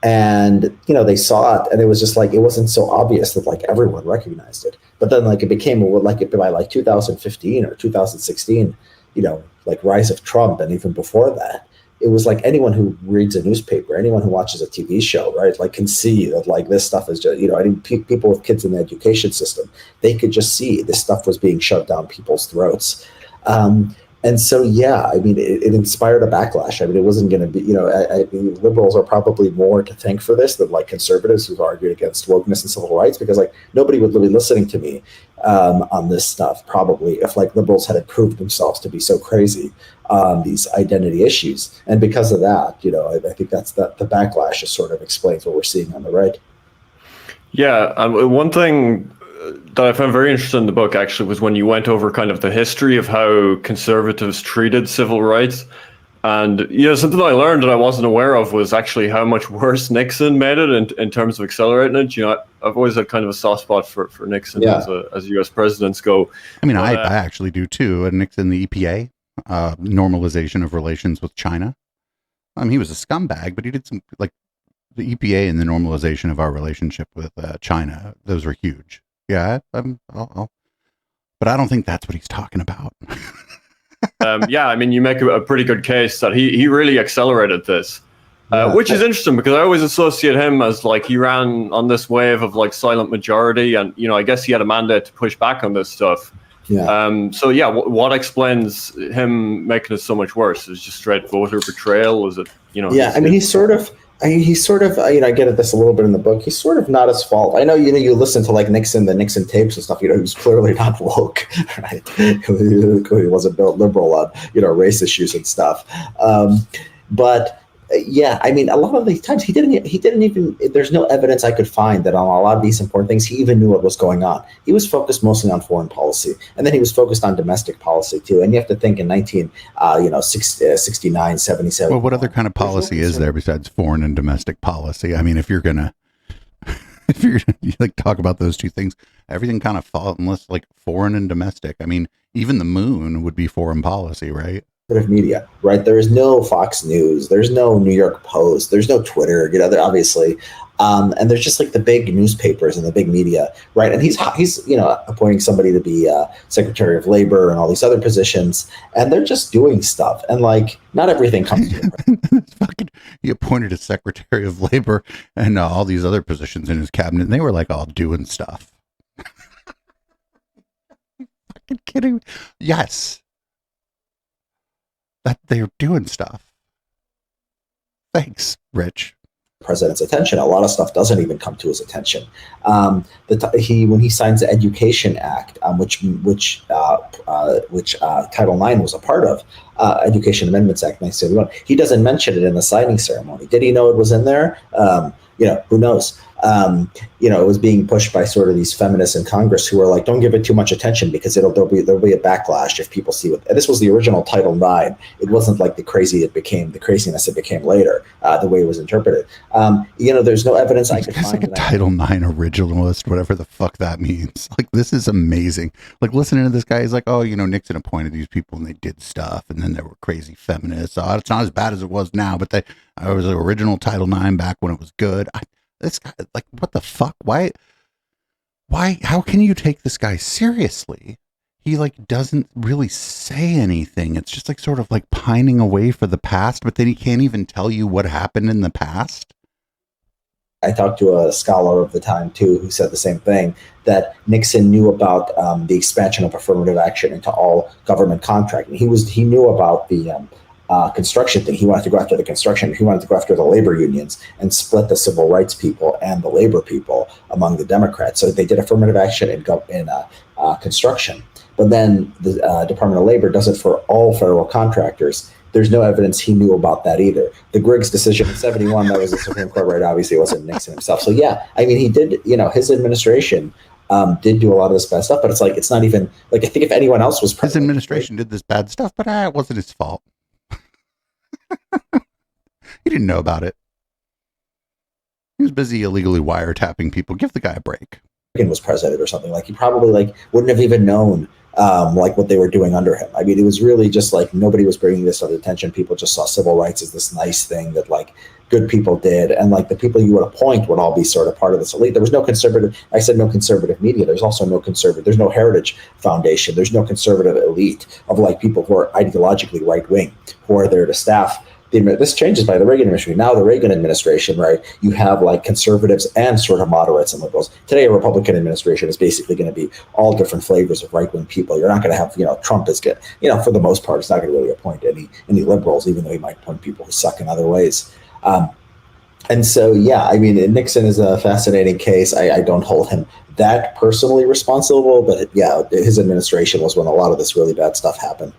And they saw it, and it was just like, it wasn't so obvious that like everyone recognized it. But then like it became like by like 2015 or 2016, like rise of Trump, and even before that, it was like anyone who reads a newspaper, anyone who watches a TV show, right, like can see that like this stuff is just, I mean, people with kids in the education system, they could just see this stuff was being shoved down people's throats. And so, yeah, I mean, it inspired a backlash. I mean, it wasn't going to be, I mean, liberals are probably more to thank for this than like conservatives who've argued against wokeness and civil rights, because like nobody would be listening to me on this stuff probably if like liberals had proved themselves to be so crazy on these identity issues. And because of that, I think that's the backlash just sort of explains what we're seeing on the right. Yeah, one thing that I found very interesting in the book actually was when you went over kind of the history of how conservatives treated civil rights. And something I learned that I wasn't aware of was actually how much worse Nixon made it in terms of accelerating it. I've always had kind of a soft spot for Nixon as U.S. presidents go. I mean, I actually do too. And Nixon, the EPA, normalization of relations with China. He was a scumbag, but he did some, like the EPA and the normalization of our relationship with China. Those were huge. Yeah, but I don't think that's what he's talking about. Yeah, I mean, you make a pretty good case that he really accelerated this, which is interesting because I always associate him as like he ran on this wave of like silent majority, and I guess he had a mandate to push back on this stuff. Yeah. So yeah, what explains him making it so much worse? Is it just straight voter betrayal? Was it Yeah, I mean, he's sort of. I get at this a little bit in the book. He's sort of not his fault. I know, you listen to like the Nixon tapes and stuff, he was clearly not woke, right? He wasn't built liberal on, race issues and stuff. But yeah, I mean, a lot of these times he didn't even, there's no evidence I could find that on a lot of these important things, he even knew what was going on. He was focused mostly on foreign policy, and then he was focused on domestic policy too. And you have to think in 69, 77. Well, what other kind of policy is there besides foreign and domestic policy? I mean, if you're gonna like talk about those two things, everything kind of falls unless like foreign and domestic. I mean, even the moon would be foreign policy, right? Of media, right? There is no Fox News, there's no New York Post, there's no Twitter, obviously, and there's just like the big newspapers and the big media, right? And he's appointing somebody to be Secretary of Labor and all these other positions, and they're just doing stuff, and like not everything comes to him. He appointed a Secretary of Labor and all these other positions in his cabinet, and they were like all doing stuff. Fucking kidding? Yes. That they're doing stuff. Thanks, Rich. President's attention. A lot of stuff doesn't even come to his attention. When he signs the Education Act, which Title IX was a part of, Education Amendments Act 1971, he doesn't mention it in the signing ceremony. Did he know it was in there? Who knows? It was being pushed by sort of these feminists in Congress who were like, don't give it too much attention because there'll be a backlash if people see what. And this was the original Title IX. It wasn't like the craziness it became later, the way it was interpreted. There's no evidence I could find. Like a Title IX originalist, whatever the fuck that means. Like, this is amazing. Like, listening to this guy, he's like, oh, Nixon appointed these people and they did stuff, and then there were crazy feminists. Oh, it's not as bad as it was now, but it was the original Title IX back when it was good. This guy, like, what the fuck? Why, how can you take this guy seriously? He like doesn't really say anything. It's just like sort of like pining away for the past, but then he can't even tell you what happened in the past. I talked to a scholar of the time too, who said the same thing, that Nixon knew about the expansion of affirmative action into all government contracting. He knew about the construction thing. He wanted to go after the construction. He wanted to go after the labor unions and split the civil rights people and the labor people among the Democrats. So they did affirmative action in construction. But then the Department of Labor does it for all federal contractors. There's no evidence he knew about that either. The Griggs decision in 71, that was the Supreme Court, right? Obviously, it wasn't Nixon himself. So yeah, I mean, he did, his administration did do a lot of this bad stuff, but it's like, it's not even, like, I think if anyone else was president. His administration did this bad stuff, but it wasn't his fault. He didn't know about it. He was busy illegally wiretapping people. Give the guy a break. Was president or something, like he probably like wouldn't have even known like what they were doing under him. I mean, it was really just like nobody was bringing this to attention. People just saw civil rights as this nice thing that like good people did, and like the people you would appoint would all be sort of part of this elite. There was no conservative. I said no conservative media. There's also no conservative. There's no Heritage Foundation. There's no conservative elite of like people who are ideologically right wing who are there to staff. This changes by the Reagan administration. Now the Reagan administration, right? You have like conservatives and sort of moderates and liberals. Today, a Republican administration is basically going to be all different flavors of right-wing people. You're not going to have, Trump is good. For the most part, it's not going to really appoint any liberals, even though he might appoint people who suck in other ways. And so, yeah, I mean, Nixon is a fascinating case. I don't hold him that personally responsible, but yeah, his administration was when a lot of this really bad stuff happened.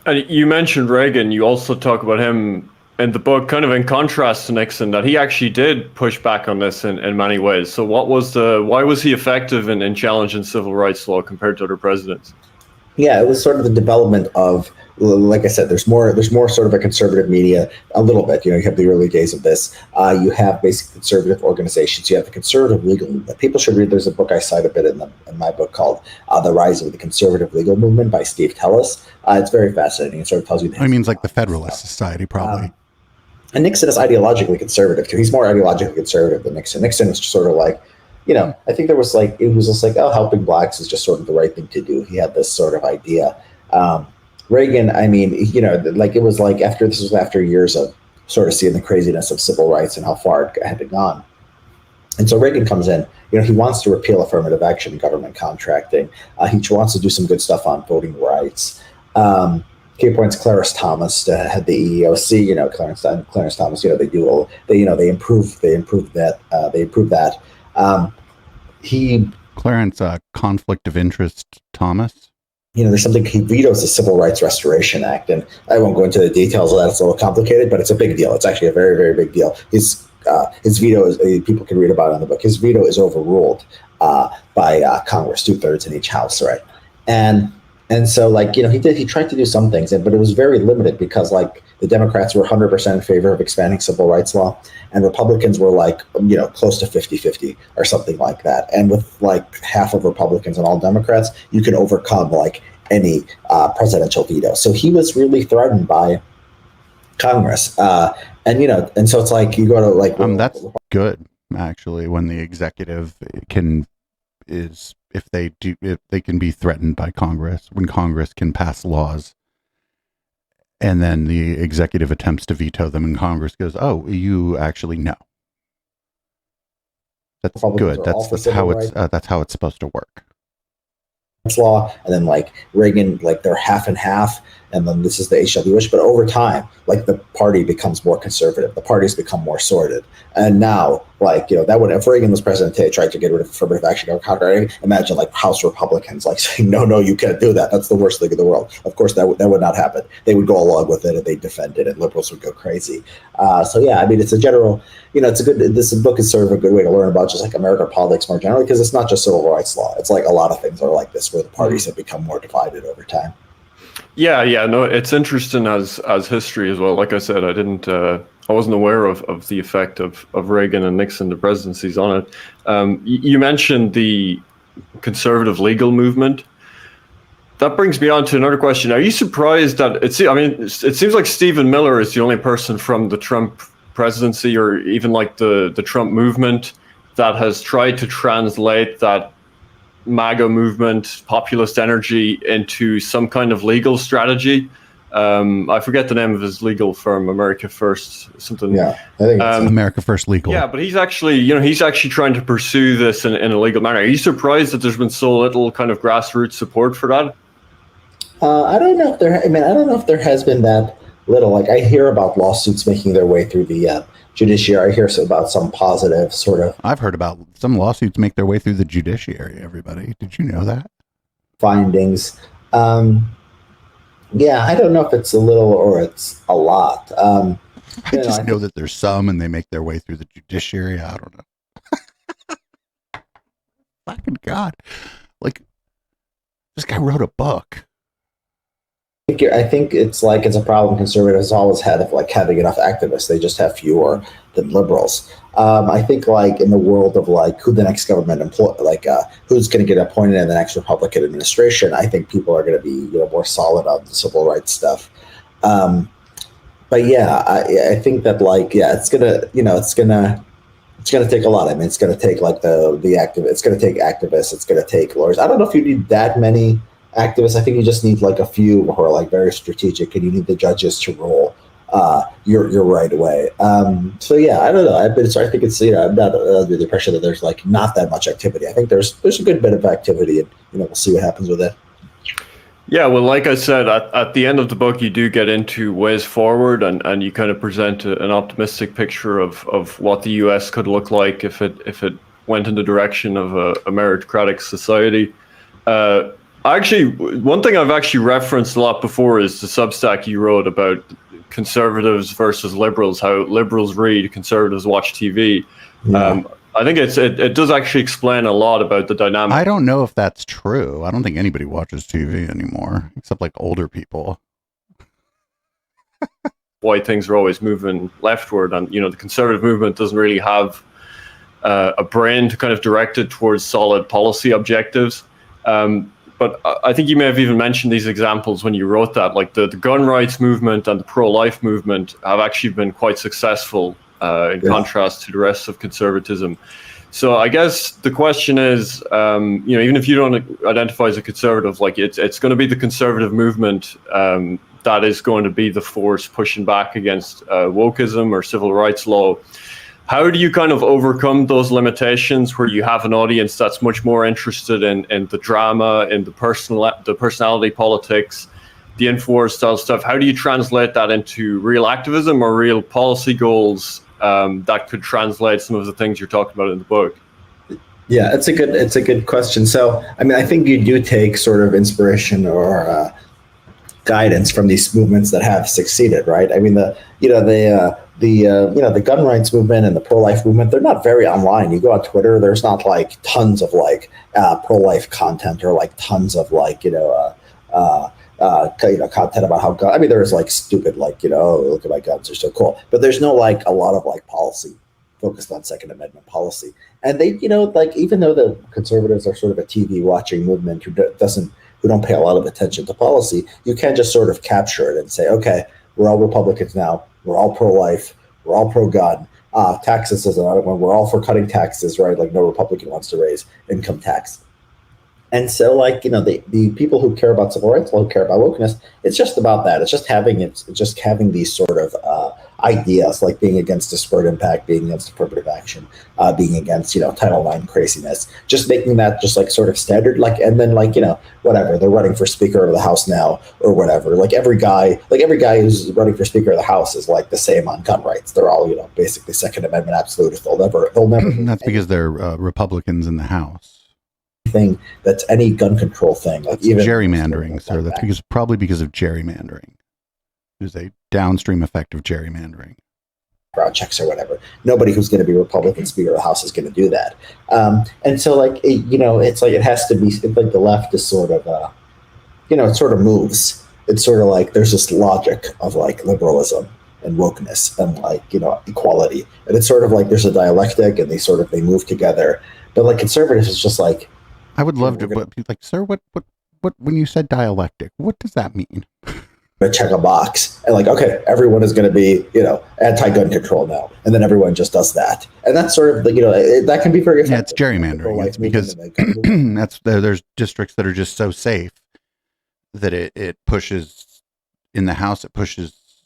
And you mentioned Reagan. You also talk about him in the book, kind of in contrast to Nixon, that he actually did push back on this in many ways. So why was he effective in challenging civil rights law compared to other presidents? Yeah, it was sort of the development of, like I said, there's more sort of a conservative media, a little bit. You have the early days of this. You have basic conservative organizations. You have the conservative legal movement. People should read. There's a book I cite a bit in my book called "The Rise of the Conservative Legal Movement" by Steve Tellis. It's very fascinating. It sort of tells you. I mean, it's like the Federalist Society, probably. And Nixon is ideologically conservative too. He's more ideologically conservative than Nixon. Nixon is sort of like, I think it was just like, oh, helping blacks is just sort of the right thing to do. He had this sort of idea. Reagan, I mean, it was like after years of sort of seeing the craziness of civil rights and how far it had gone. And so Reagan comes in, he wants to repeal affirmative action in government contracting. He wants to do some good stuff on voting rights. He appoints Clarence Thomas to head the EEOC. Clarence Thomas, they improve that. Clarence, conflict of interest, Thomas. There's something, he vetoes the Civil Rights Restoration Act, and I won't go into the details of that. It's a little complicated, but it's a big deal. It's actually a very, very big deal. His veto is, people can read about it in the book. His veto is overruled by Congress, 2/3 in each house, right? And so, he tried to do some things, but it was very limited because, the Democrats were 100% in favor of expanding civil rights law, and Republicans were close to 50-50 or something like that. And with half of Republicans and all Democrats, you can overcome any presidential veto. So he was really threatened by Congress, and so it's you go to that's good actually when the executive if they can be threatened by Congress, when Congress can pass laws and then the executive attempts to veto them and Congress goes, oh, you actually no. That's good. That's how it's supposed to work. Law, and then Reagan, they're half and half, and then this is the HW-ish, but over time, the party becomes more conservative, the parties become more sorted, and now, that would, if Reagan was president today, tried to get rid of affirmative action or contrary, imagine House Republicans saying, no, you can't do that, that's the worst thing in the world. Of course, that would not happen. They would go along with it, and they'd defend it, and liberals would go crazy. So yeah, I mean, it's a general, this book is sort of a good way to learn about just American politics more generally, because it's not just civil rights law. It's a lot of things are like this, where the parties have become more divided over time. Yeah, no, it's interesting as history as well. Like I said, I wasn't aware of the effect of Reagan and Nixon, the presidencies on it. You mentioned the conservative legal movement. That brings me on to another question. Are you surprised that it seems like Stephen Miller is the only person from the Trump presidency or even the Trump movement that has tried to translate that MAGA movement, populist energy, into some kind of legal strategy? I forget the name of his legal firm, America First, something. Yeah, I think it's America First Legal. Yeah, but he's actually trying to pursue this in a legal manner. Are you surprised that there's been so little kind of grassroots support for that? I don't know if there has been that little. I hear about lawsuits making their way through the judiciary. I hear about some positive sort of. I've heard about some lawsuits make their way through the judiciary. Everybody, did you know that? Findings. Yeah, I don't know if it's a little or it's a lot. I just know that there's some, and they make their way through the judiciary. I don't know. Fucking God, this guy wrote a book. I think it's a problem conservatives always had of having enough activists. They just have fewer than liberals. I think in the world of who the next government who's going to get appointed in the next Republican administration, I think people are going to be more solid on the civil rights stuff. but yeah, I think that like, yeah, it's gonna take a lot. I mean, it's gonna take like the active. It's gonna take activists. It's gonna take lawyers. I don't know if you need that many activists. I think you just need like a few who are like very strategic, and you need the judges to rule your right way. So yeah, I don't know. I think it's I'm not under the impression that there's like not that much activity. I think there's a good bit of activity, and we'll see what happens with it. Yeah, well, like I said, at the end of the book, you do get into ways forward, and you kind of present an optimistic picture of what the U.S. could look like if it went in the direction of a meritocratic society. Actually, one thing I've actually referenced a lot before is the Substack you wrote about conservatives versus liberals, how liberals read, conservatives watch TV. Yeah. I think it does actually explain a lot about the dynamic. I don't know if that's true. I don't think anybody watches TV anymore, except like older people. Why things are always moving leftward, and the conservative movement doesn't really have a brain to kind of direct it towards solid policy objectives. But I think you may have even mentioned these examples when you wrote that, like the gun rights movement and the pro-life movement have actually been quite successful. In contrast to the rest of conservatism. So I guess the question is, even if you don't identify as a conservative, like it's going to be the conservative movement that is going to be the force pushing back against wokeism or civil rights law. How do you kind of overcome those limitations where you have an audience that's much more interested in the drama, in the personality politics, the InfoWars style stuff? How do you translate that into real activism or real policy goals that could translate some of the things you're talking about in the book? Yeah, it's a good question. So, I mean, I think you do take sort of inspiration or guidance from these movements that have succeeded, right? I mean, the gun rights movement and the pro-life movement, they're not very online. You go on Twitter, there's not like tons of like pro-life content or like tons of like content about how gun. I mean, there's like stupid, like, oh, look at my guns, they're so cool. But there's no like a lot of like policy focused on Second Amendment policy. And they, like, even though the conservatives are sort of a TV watching movement who don't pay a lot of attention to policy, you can just sort of capture it and say, okay, we're all Republicans now. We're all pro-life. We're all pro-gun. Taxes is another one. We're all for cutting taxes, right? Like no Republican wants to raise income tax. And so, like, the people who care about civil rights, who care about wokeness, it's just about that. It's just having these sort of ideas, like being against disparate impact, being against affirmative action, being against, Title IX craziness, just making that just like sort of standard, like, and then like, whatever, they're running for Speaker of the House now or whatever. Like every guy who's running for Speaker of the House is like the same on gun rights. They're all, basically Second Amendment absolutists. They'll never. That's because they're Republicans in the House. Thing that's any gun control thing, like even gerrymandering, sir. That's probably because of gerrymandering. There's a downstream effect of gerrymandering. Projects or whatever. Nobody who's going to be Republican Speaker of the House is going to do that. And so, like, it's like it has to be like the left is sort of, it sort of moves. It's sort of like there's this logic of like liberalism and wokeness and like equality, and it's sort of like there's a dialectic, and they move together. But like conservatives is just like. I would love to, but like, sir, what, when you said dialectic, what does that mean? Check a box and like, okay, everyone is going to be, anti-gun control now. And then everyone just does that. And that's sort of, that can be very effective. Yeah, it's gerrymandering. It's because there's districts that are just so safe that it pushes, in the House, it pushes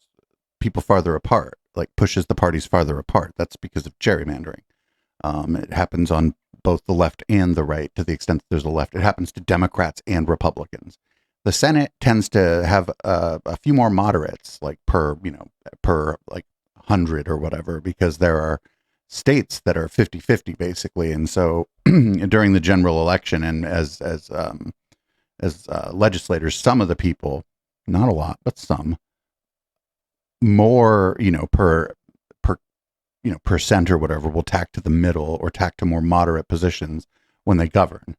people farther apart, like pushes the parties farther apart. That's because of gerrymandering. It happens on both the left and the right, to the extent that there's a left. It happens to Democrats and Republicans. The Senate tends to have a few more moderates, like per like 100 or whatever, because there are states that are 50-50 basically. And so during the general election, and as legislators, some of the people, not a lot, but some, more, percent or whatever, will tack to the middle or tack to more moderate positions when they govern.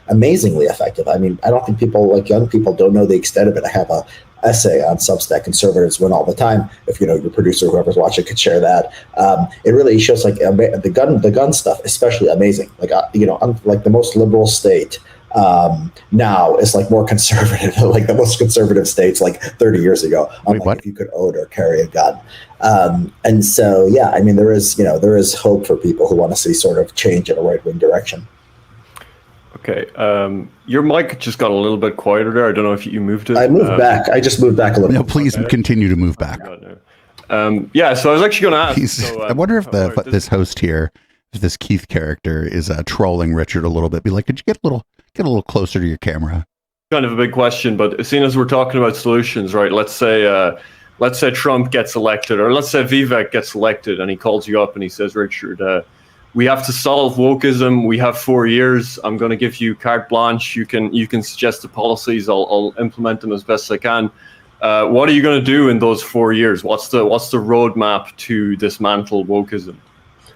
Amazingly effective. I mean, I don't think people, like young people, don't know the extent of it. I have a essay on Substack, Conservatives Win All the Time. If your producer, whoever's watching, could share that. It really shows like the gun stuff, especially amazing. Like like the most liberal state now is like more conservative, like the most conservative states like 30 years ago, on Wait, like what? if you could own or carry a gun. And so, yeah, I mean, there is hope for people who want to see sort of change in a right-wing direction. Okay. Your mic just got a little bit quieter there. I don't know if you moved it. I moved back. I just moved back a little No, bit. please continue to move back. Yeah, so I was actually going to ask. I wonder if this host here, this Keith character, is trolling Richard a little bit. Be like, could you get a little closer to your camera? Kind of a big question, but seeing as we're talking about solutions, right? Let's say Trump gets elected, or let's say Vivek gets elected, and he calls you up and he says, Richard, we have to solve wokeism. We have 4 years. I'm going to give you carte blanche. You can suggest the policies. I'll implement them as best I can. What are you going to do in those 4 years? What's the roadmap to dismantle wokeism?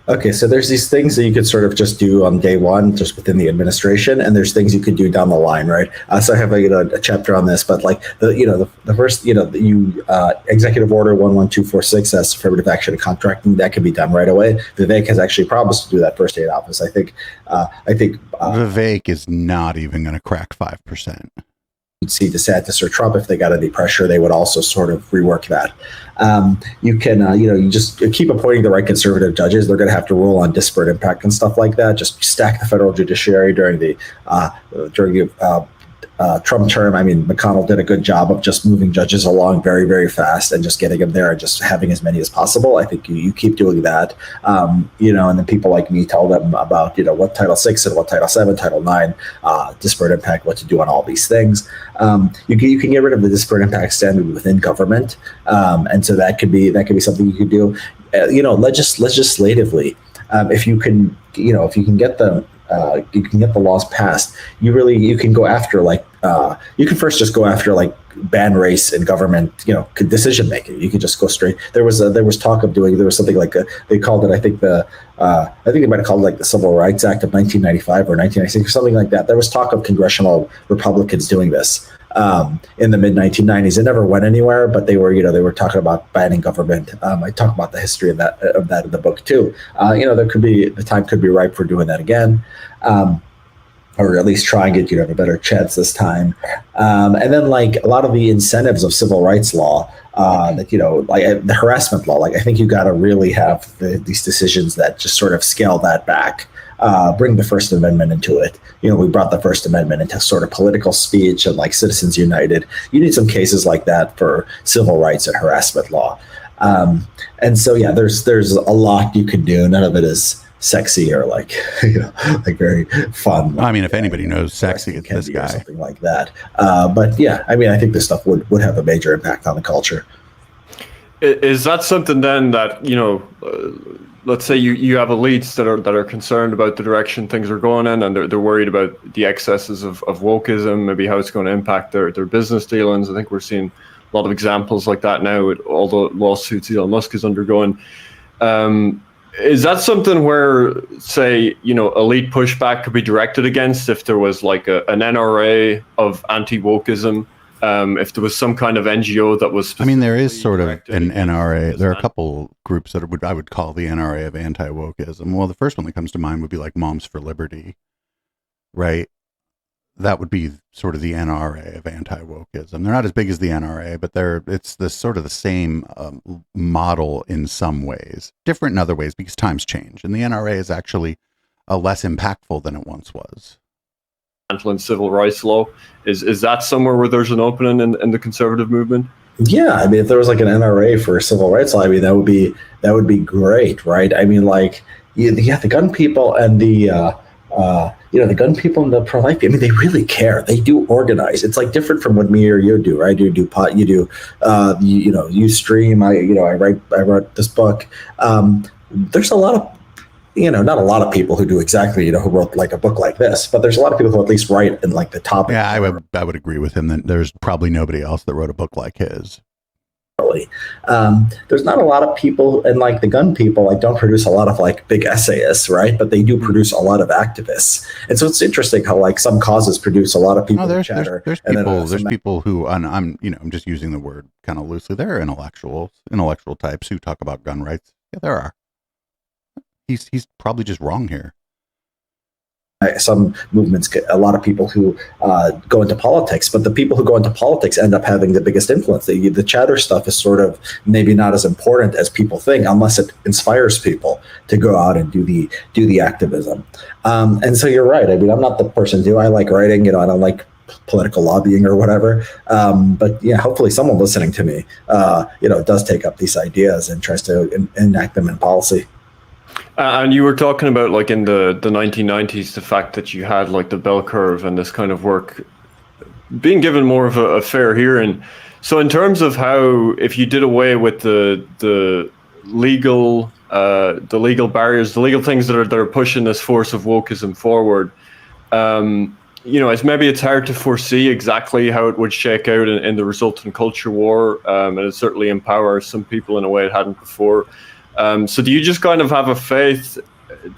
Okay, so there's these things that you could sort of just do on day one, just within the administration, and there's things you could do down the line, right? So I have a chapter on this, but like the first, Executive Order 11246, that's affirmative action and contracting, that can be done right away. Vivek has actually promised to do that first day in office. I think Vivek is not even going to crack 5%. You'd see DeSantis or Trump, if they got any pressure, they would also sort of rework that. You can, you just keep appointing the right conservative judges. They're going to have to rule on disparate impact and stuff like that. Just stack the federal judiciary during the Trump term. I mean, McConnell did a good job of just moving judges along very, very fast and just getting them there and just having as many as possible. I think you keep doing that, and then people like me tell them about, what Title VI and what Title VII, Title IX, disparate impact, what to do on all these things. You can get rid of the disparate impact standard within government, and so that could be something you could do. Legislatively, if you can get the laws passed, you can go after you can first just go after ban race in government, decision making. You could just go straight. There was talk of doing, there was something like they called it, I think they might have called it the Civil Rights Act of 1995 or 1996 or something like that. There was talk of congressional Republicans doing this in the mid 1990s. It never went anywhere, but they were talking about banning government. I talk about the history of that in the book too. The time could be ripe for doing that again. Or at least trying it, have a better chance this time. And then a lot of the incentives of civil rights law, the harassment law, I think you got to really have these decisions that just sort of scale that back, bring the First Amendment into it. We brought the First Amendment into sort of political speech and Citizens United. You need some cases like that for civil rights and harassment law. And so, yeah, there's a lot you can do. None of it is sexy or very fun. I mean, if anybody knows sexy, it's this guy. Or something like that. But yeah, I mean, I think this stuff would have a major impact on the culture. Is that something then that, let's say you have elites that are concerned about the direction things are going in, and they're worried about the excesses of wokeism, maybe how it's going to impact their business dealings. I think we're seeing a lot of examples like that now with all the lawsuits Elon Musk is undergoing. Is that something where, say, elite pushback could be directed against if there was an NRA of anti-wokeism, if there was some kind of NGO that was? I mean, there is sort of an NRA. There are a couple groups that I would call the NRA of anti-wokeism. Well, the first one that comes to mind would be Moms for Liberty, right? That would be sort of the NRA of anti-wokeism. They're not as big as the NRA, but it's the sort of the same model in some ways, different in other ways because times change, and the NRA is actually less impactful than it once was. And civil rights law, is that somewhere where there's an opening in the conservative movement? Yeah, I mean, if there was an NRA for civil rights law, I mean, that would be great, right? I mean, the gun people and the the gun people and the pro-life, I mean, they really care. They do organize. It's different from what me or you do, right? You do pot, you do, you stream. I wrote this book. There's a lot of, not a lot of people who do exactly, who wrote a book like this, but there's a lot of people who at least write in the topic. Yeah, I would agree with him that there's probably nobody else that wrote a book like his. There's not a lot of people, and the gun people don't produce a lot of big essayists, right? But they do produce a lot of activists, and so it's interesting how some causes produce a lot of people. There's people who, and I'm just using the word kind of loosely. There are intellectual types who talk about gun rights. Yeah, there are. He's probably just wrong here. Some movements get a lot of people who go into politics, but the people who go into politics end up having the biggest influence. The chatter stuff is sort of maybe not as important as people think, unless it inspires people to go out and do the activism. And so you're right. I mean, I'm not the person to do. I like writing. I don't like political lobbying or whatever. But yeah, hopefully someone listening to me, does take up these ideas and tries to enact them in policy. And you were talking about, like, in the 1990s, the fact that you had, like, the bell curve and this kind of work being given more of a fair hearing. So in terms of how, if you did away with the legal barriers, the legal things that are pushing this force of wokeism forward, it's hard to foresee exactly how it would shake out in the resultant culture war, and it certainly empowers some people in a way it hadn't before. So do you just kind of have a faith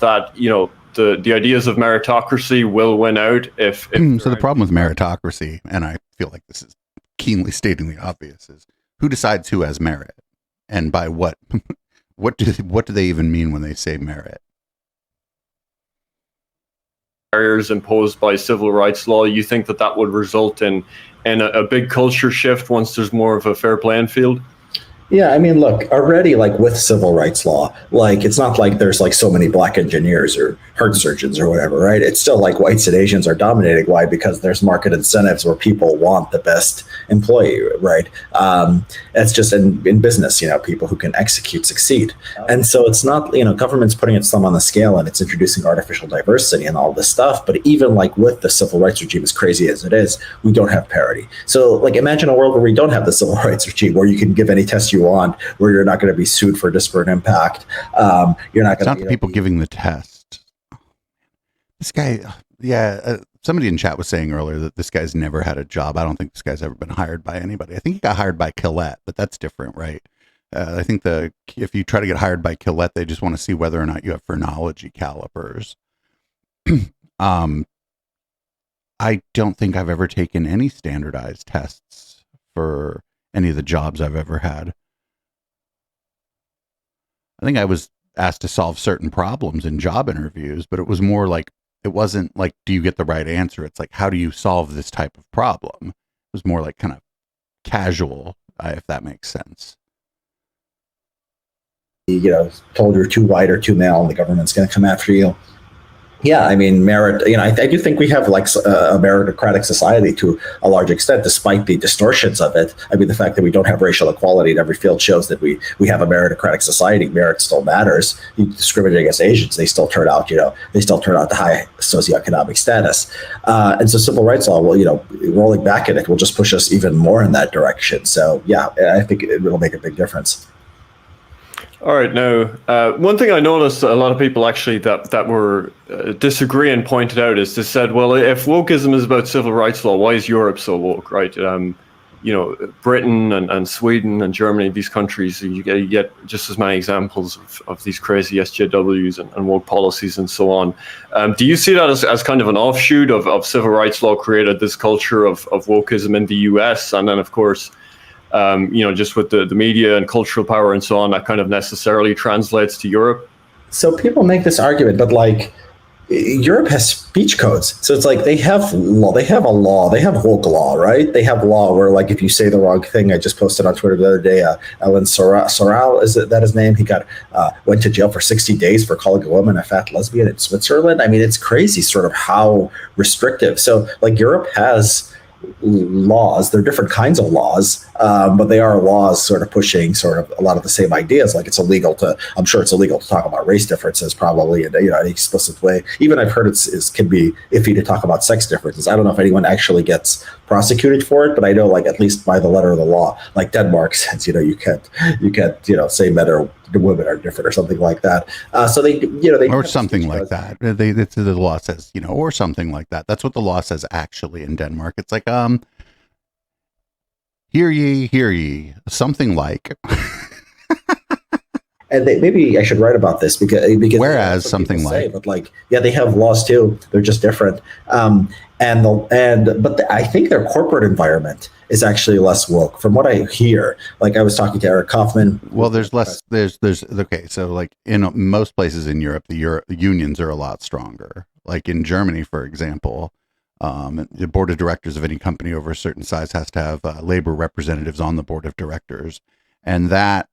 that, the ideas of meritocracy will win out if so the problem with meritocracy, and I feel like this is keenly stating the obvious, is who decides who has merit, and by what? what do they even mean when they say merit? Barriers imposed by civil rights law, you think that would result in a big culture shift once there's more of a fair playing field? Yeah, I mean, look, already, like, with civil rights law, like, it's not like there's, like, so many black engineers or heart surgeons or whatever, right? It's still like whites and Asians are dominating. Why? Because there's market incentives where people want the best employee, right? It's just in business, people who can execute succeed. And so it's not, government's putting its thumb on the scale and it's introducing artificial diversity and all this stuff. But even, like, with the civil rights regime, as crazy as it is, we don't have parity. So, like, imagine a world where we don't have the civil rights regime, where you can give any test you want, where you're not going to be sued for disparate impact. You're not going to. It's not the people giving the test. This guy, somebody in chat was saying earlier that this guy's never had a job. I don't think this guy's ever been hired by anybody. I think he got hired by Colette, but that's different, right? I think if you try to get hired by Colette, they just want to see whether or not you have phrenology calipers. I don't think I've ever taken any standardized tests for any of the jobs I've ever had. I think I was asked to solve certain problems in job interviews, but it was more like, it wasn't like, do you get the right answer? It's like, how do you solve this type of problem? It was more like kind of casual, if that makes sense. Told you're too white or too male and the government's going to come after you. Yeah, I mean, merit, I do think we have, like, a meritocratic society to a large extent, despite the distortions of it. I mean, the fact that we don't have racial equality in every field shows that we have a meritocratic society. Merit still matters. You discriminate against Asians, they still turn out, they still turn out to high socioeconomic status. And so civil rights law will, rolling back at it will just push us even more in that direction. So, yeah, I think it will make a big difference. All right. Now, one thing I noticed a lot of people actually that were disagreeing pointed out is they said, well, if wokeism is about civil rights law, why is Europe so woke, right? Britain and Sweden and Germany, these countries, you get just as many examples of these crazy SJWs and woke policies and so on. Do you see that as kind of an offshoot of civil rights law created this culture of wokeism in the US? And then, of course, just with the media and cultural power and so on, that kind of necessarily translates to Europe? So people make this argument, but, like, Europe has speech codes. So it's like they have law, they have woke law, right? They have law where, like, if you say the wrong thing, I just posted on Twitter the other day, Ellen Soral, is that his name? He went to jail for 60 days for calling a woman a fat lesbian in Switzerland. I mean, it's crazy sort of how restrictive. So, like, Europe has laws. They're different kinds of laws, but they are laws sort of pushing sort of a lot of the same ideas. Like, I'm sure it's illegal to talk about race differences probably in an explicit way. Even I've heard it can be iffy to talk about sex differences. I don't know if anyone actually gets prosecuted for it, but I know, like, at least by the letter of the law, like Denmark says, you can't say men or women are different or something like that. So they or something like that. The law says, or something like that. That's what the law says actually in Denmark. It's like, hear ye, something like. And maybe I should write about this because whereas something like, but, like, yeah, they have laws too. They're just different. But I think their corporate environment is actually less woke from what I hear. Like, I was talking to Eric Kaufman. Well, there's less. There's okay. So, like, in most places in Europe, the unions are a lot stronger. Like in Germany, for example, the board of directors of any company over a certain size has to have labor representatives on the board of directors, and that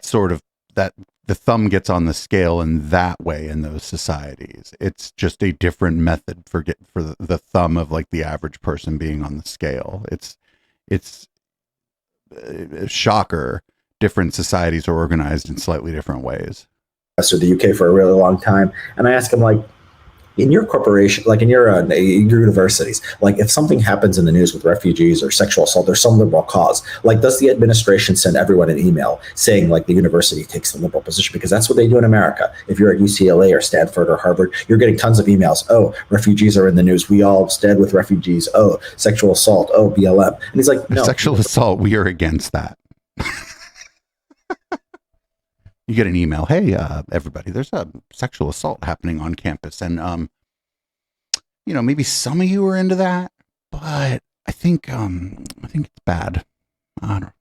sort of that the thumb gets on the scale in that way in those societies. It's just a different method for the thumb of like the average person being on the scale. It's a shocker. Different societies are organized in slightly different ways. Or the UK for a really long time, and I ask him, like, in your corporation, like in your universities, like if something happens in the news with refugees or sexual assault, there's some liberal cause. Like, does the administration send everyone an email saying like the university takes the liberal position? Because that's what they do in America. If you're at UCLA or Stanford or Harvard, you're getting tons of emails. Oh, refugees are in the news. We all stand with refugees. Oh, sexual assault. Oh, BLM. And he's like, no. Sexual assault, we are against that. You get an email, hey, everybody, there's a sexual assault happening on campus, and maybe some of you are into that, but I think it's bad. I don't know.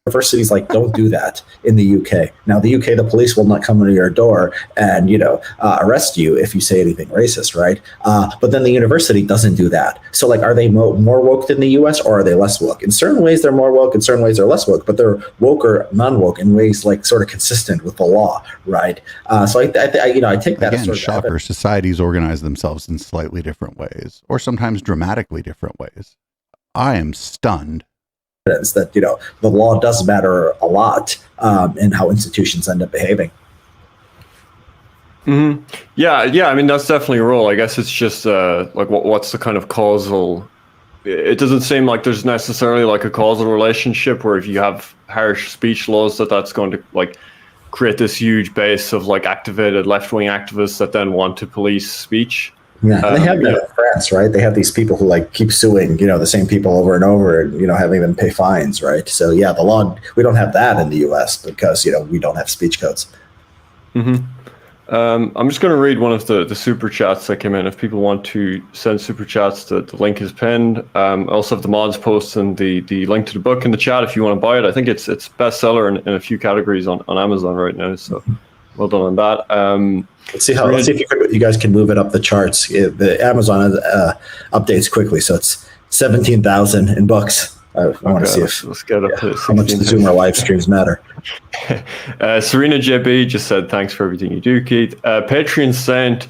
Universities like don't do that in the UK. Now, the UK, the police will not come to your door and arrest you if you say anything racist, right? But then the university doesn't do that. So like, are they more woke than the US, or are they less woke? In certain ways, they're more woke. In certain ways, they're less woke. But they're woke or non-woke in ways like sort of consistent with the law, right? So I take that Again, as sort of shocker. evidence. Societies organize themselves in slightly different ways, or sometimes dramatically different ways. I am stunned That the law does matter a lot in how institutions end up behaving. Mm-hmm. Yeah. I mean, that's definitely a role. I guess it's just like what's the kind of causal. It doesn't seem like there's necessarily like a causal relationship where if you have harsh speech laws, that's going to like create this huge base of like activated left-wing activists that then want to police speech. Yeah, they have that in France, right? They have these people who like keep suing, the same people over and over, and having them pay fines, right? So yeah, the law, we don't have that in the U.S. because we don't have speech codes. Mm-hmm. I'm just going to read one of the super chats that came in. If people want to send super chats, the link is pinned. I also have the mods post and the link to the book in the chat if you want to buy it. I think it's bestseller in a few categories on Amazon right now. So well done on that. Let's see if you guys can move it up the charts. The Amazon updates quickly, so it's 17,000 in books. I want to see let's get up to how much the Zoomer live streams matter. Serena JB just said, thanks for everything you do, Keith. Patreon Saint,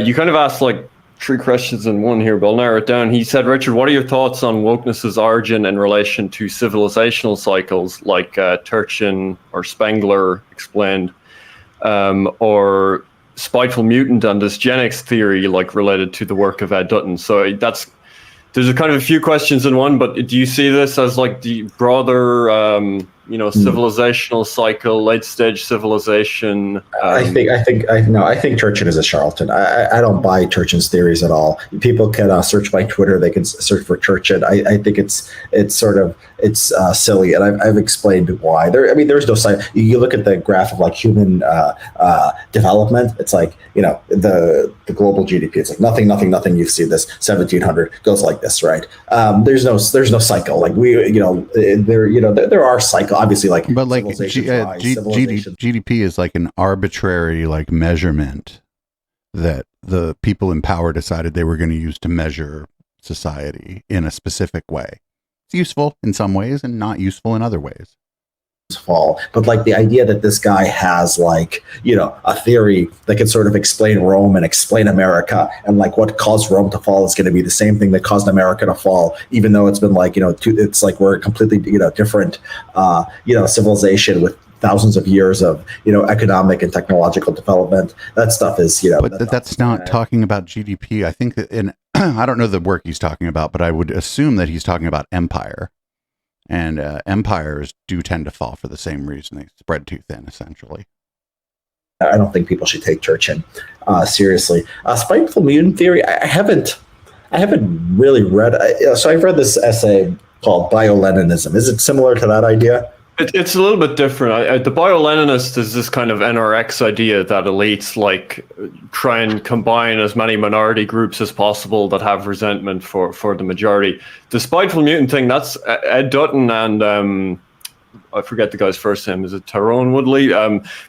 you kind of asked like 3 questions in one here, but I'll narrow it down. He said, Richard, what are your thoughts on wokeness's origin in relation to civilizational cycles like Turchin or Spengler explained, or spiteful mutant and dysgenics theory, like related to the work of Ed Dutton? So there's a kind of a few questions in one, but do you see this as like the broader, civilizational cycle, late stage civilization? I think Turchin is a charlatan. I don't buy Turchin's theories at all. People can search my Twitter. They can search for Turchin. I think it's silly, and I've explained why. There's no science. You look at the graph of like human development. It's like the global GDP. It's like nothing. You see this 1700 goes like this, right? There's no cycle. Like there are cycles. Obviously, like, but like GDP is like an arbitrary like measurement that the people in power decided they were going to use to measure society in a specific way. It's useful in some ways and not useful in other ways. Fall, but like the idea that this guy has like a theory that can sort of explain Rome and explain America, and like what caused Rome to fall is going to be the same thing that caused America to fall, even though it's been like it's like we're a completely different civilization with thousands of years of economic and technological development. That stuff is but that's not talking about GDP. I think that I don't know the work he's talking about, but I would assume that he's talking about empire. And empires do tend to fall for the same reason. They spread too thin, essentially. I don't think people should take Turchin seriously. Spiteful mutant theory, I haven't really read. So I've read this essay called Bio-Leninism. Is it similar to that idea? It's a little bit different. The bio-Leninist is this kind of NRX idea that elites like try and combine as many minority groups as possible that have resentment for the majority. The spiteful mutant thing, that's Ed Dutton and I forget the guy's first name. Is it Tyrone Woodley?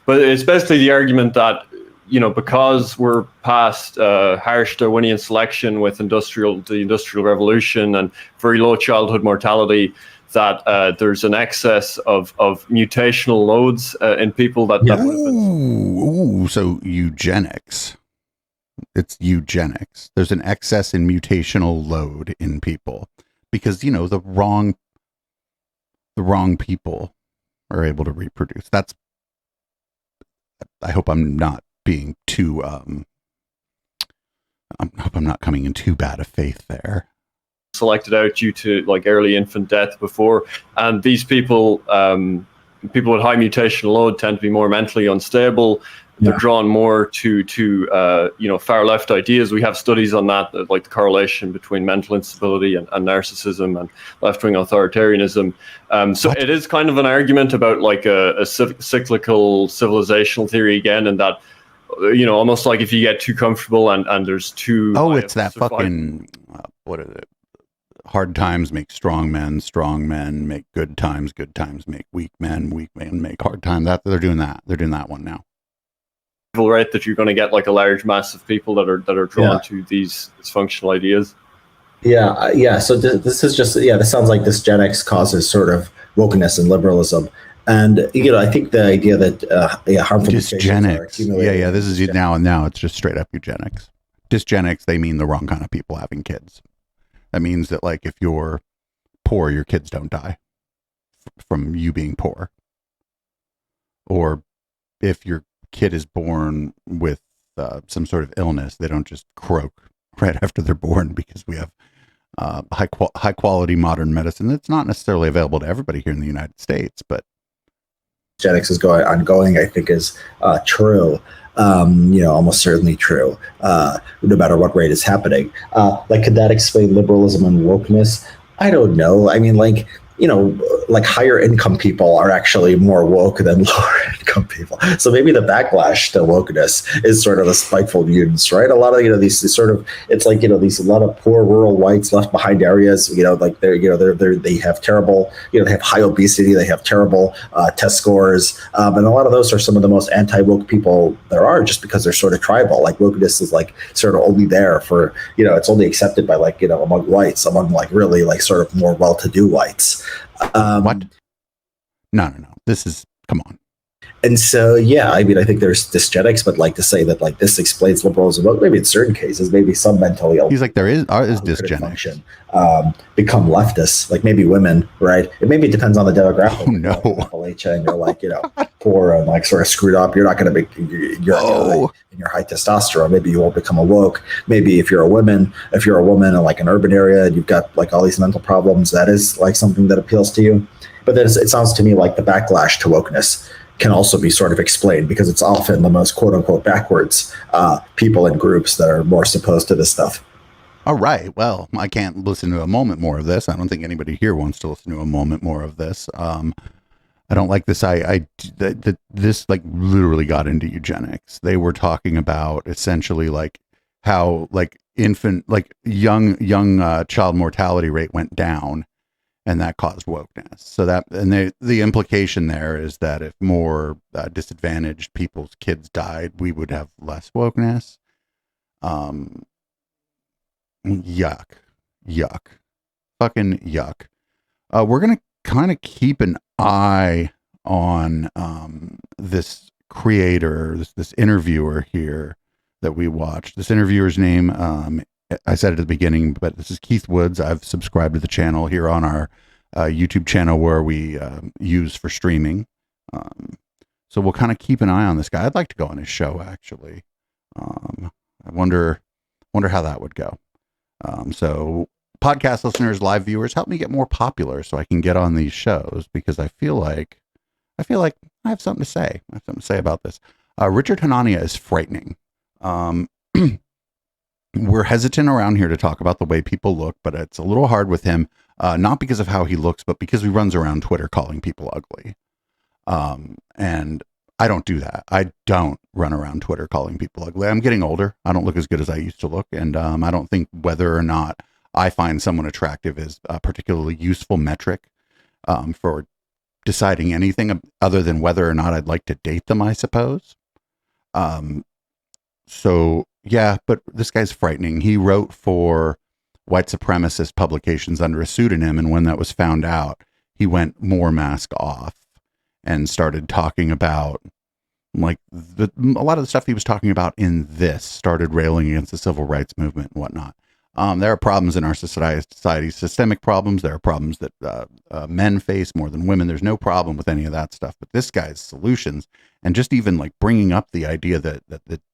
But it's basically the argument that because we're past harsh Darwinian selection with the Industrial Revolution and very low childhood mortality, that there's an excess of mutational loads in people that would have been. So eugenics. It's eugenics. There's an excess in mutational load in people because, the wrong people are able to reproduce. I hope I'm not being too, I hope I'm not coming in too bad a faith there. Selected out due to like early infant death before, and these people with high mutational load tend to be more mentally unstable. They're drawn more to far left ideas. We have studies on that, like the correlation between mental instability and narcissism and left wing authoritarianism. So it is kind of an argument about like a cyclical civilizational theory again, and that almost like if you get too comfortable and there's too it's that fucking what is it? Hard times make strong men make good times make weak men make hard times. That they're doing that one now. Right, that you're going to get like a large mass of people that are drawn to these dysfunctional ideas. So this is just this sounds like this Gen X causes sort of wokeness and liberalism, and I think the idea that harmful dysgenics. This is now it's just straight up eugenics. Dysgenics, they mean the wrong kind of people having kids. That means that like if you're poor, your kids don't die from you being poor, or if your kid is born with some sort of illness, they don't just croak right after they're born, because we have high quality modern medicine that's not necessarily available to everybody here in the United States. But genetics is ongoing, I think, is true. Almost certainly true, no matter what rate is happening. Could that explain liberalism and wokeness? I don't know. I mean, like higher income people are actually more woke than lower income people. So maybe the backlash to wokeness is sort of the spiteful mutants, right? A lot of, these sort of, it's like, these, a lot of poor rural whites left behind areas, they have terrible, they have high obesity, they have terrible test scores. And a lot of those are some of the most anti-woke people there are, just because they're sort of tribal. Like wokeness is like sort of only there for, it's only accepted by among whites, among really sort of more well-to-do whites. What? No. This is, come on. And so, I mean, I think there's dysgenics, but to say that this explains liberalism, well, maybe in certain cases, maybe some mentally ill. He's like, there is dysgenics. Become leftists, like maybe women, right? It maybe depends on the demographic. Oh, no. Appalachia, and you're poor and sort of screwed up. You're not going to be, in your high testosterone. Maybe you won't become awoke. Maybe if you're a woman in an urban area and you've got all these mental problems, that is something that appeals to you. But then it sounds to me like the backlash to wokeness can also be sort of explained, because it's often the most quote unquote backwards people and groups that are more opposed to this stuff. All right. Well, I can't listen to a moment more of this. I don't think anybody here wants to listen to a moment more of this. I don't like this. This literally got into eugenics. They were talking about essentially how infant, young child mortality rate went down, and that caused wokeness. So the implication there is that if more disadvantaged people's kids died, we would have less wokeness. Yuck, fucking yuck. We're gonna kind of keep an eye on this creator, this interviewer here that we watched. This interviewer's name, I said it at the beginning, but this is Keith Woods. I've subscribed to the channel here on our YouTube channel where we use for streaming. So we'll kind of keep an eye on this guy. I'd like to go on his show, actually. I wonder how that would go. So podcast listeners, live viewers, help me get more popular so I can get on these shows, because I feel like I have something to say. I have something to say about this. Richard Hanania is frightening. We're hesitant around here to talk about the way people look, but it's a little hard with him, not because of how he looks, but because he runs around Twitter calling people ugly. And I don't do that. I don't run around Twitter calling people ugly. I'm getting older. I don't look as good as I used to look. And I don't think whether or not I find someone attractive is a particularly useful metric for deciding anything other than whether or not I'd like to date them, I suppose. So yeah, but this guy's frightening. He wrote for white supremacist publications under a pseudonym, and when that was found out, he went more mask off and started talking about like a lot of the stuff he was talking about in this, started railing against the civil rights movement and whatnot. There are problems in our society, systemic problems. There are problems that men face more than women. There's no problem with any of that stuff. But this guy's solutions, and just even like bringing up the idea that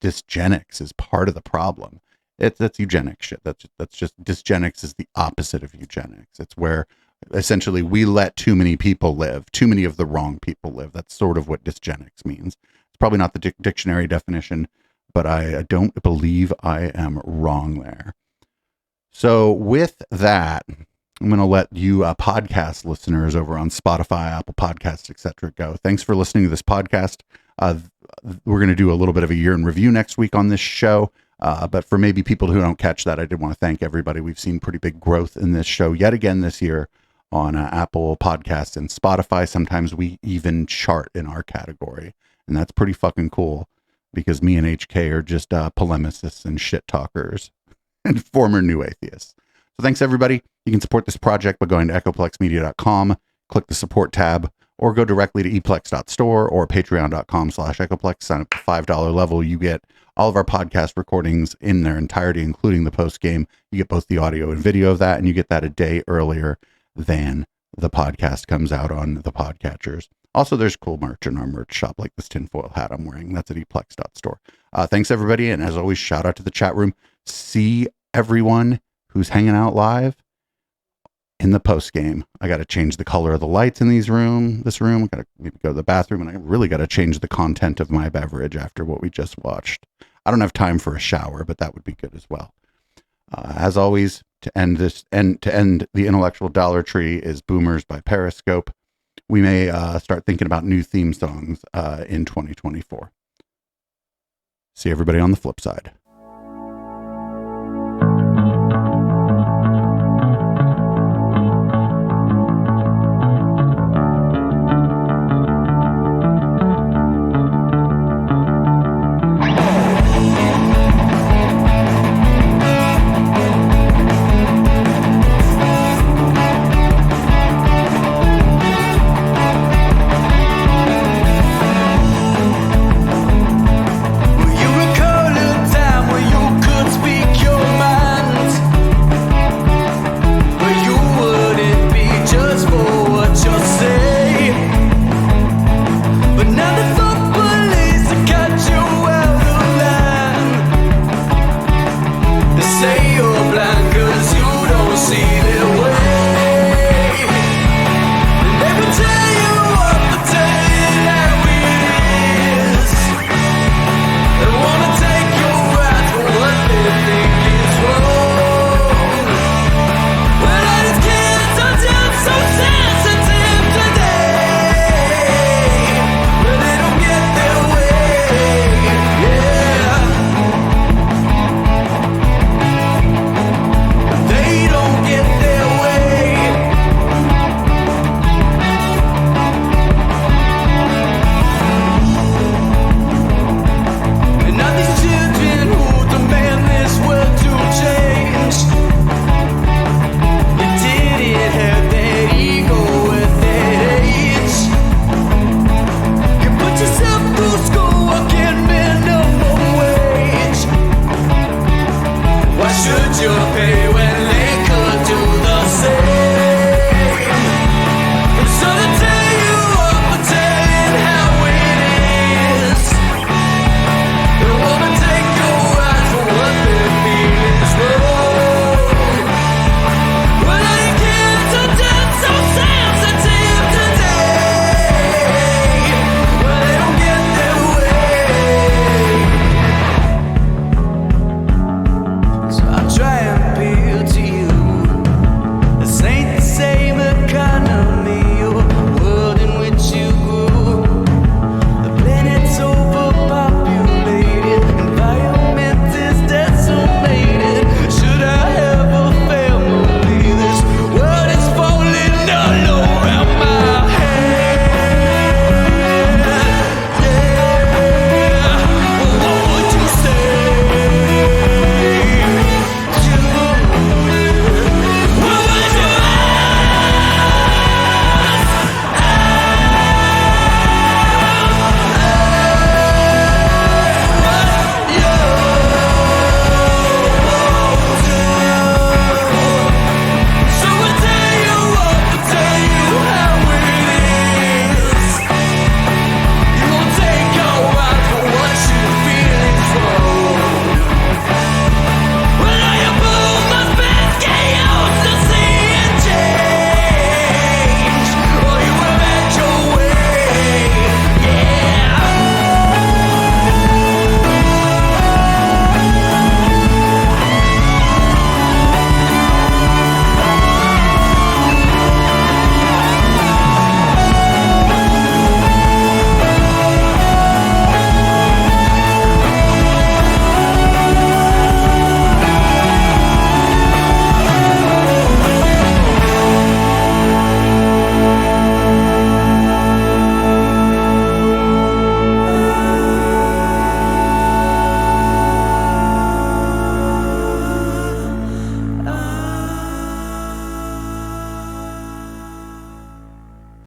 dysgenics is part of the problem. That's eugenics shit. That's just, dysgenics is the opposite of eugenics. It's where essentially we let too many people live, too many of the wrong people live. That's sort of what dysgenics means. It's probably not the dictionary definition, but I don't believe I am wrong there. So with that, I'm going to let you podcast listeners over on Spotify, Apple Podcasts, etc. go. Thanks for listening to this podcast. We're going to do a little bit of a year in review next week on this show. But for maybe people who don't catch that, I did want to thank everybody. We've seen pretty big growth in this show yet again this year on Apple Podcasts and Spotify. Sometimes we even chart in our category. And that's pretty fucking cool because me and HK are just polemicists and shit talkers and former new atheists. So thanks, everybody. You can support this project by going to echoplexmedia.com, click the support tab, or go directly to eplex.store or patreon.com/echoplex. Sign up to $5 level. You get all of our podcast recordings in their entirety, including the post game. You get both the audio and video of that, and you get that a day earlier than the podcast comes out on the podcatchers. Also, there's cool merch in our merch shop, like this tinfoil hat I'm wearing. That's at eplex.store. Thanks, everybody. And as always, shout out to the chat room. See everyone who's hanging out live in the post game. I got to change the color of the lights in this room. I got to maybe go to the bathroom, and I really got to change the content of my beverage after what we just watched. I don't have time for a shower, but that would be good as well. As always, to end the intellectual Dollar Tree is Boomers by Periscope. We may start thinking about new theme songs in 2024. See everybody on the flip side.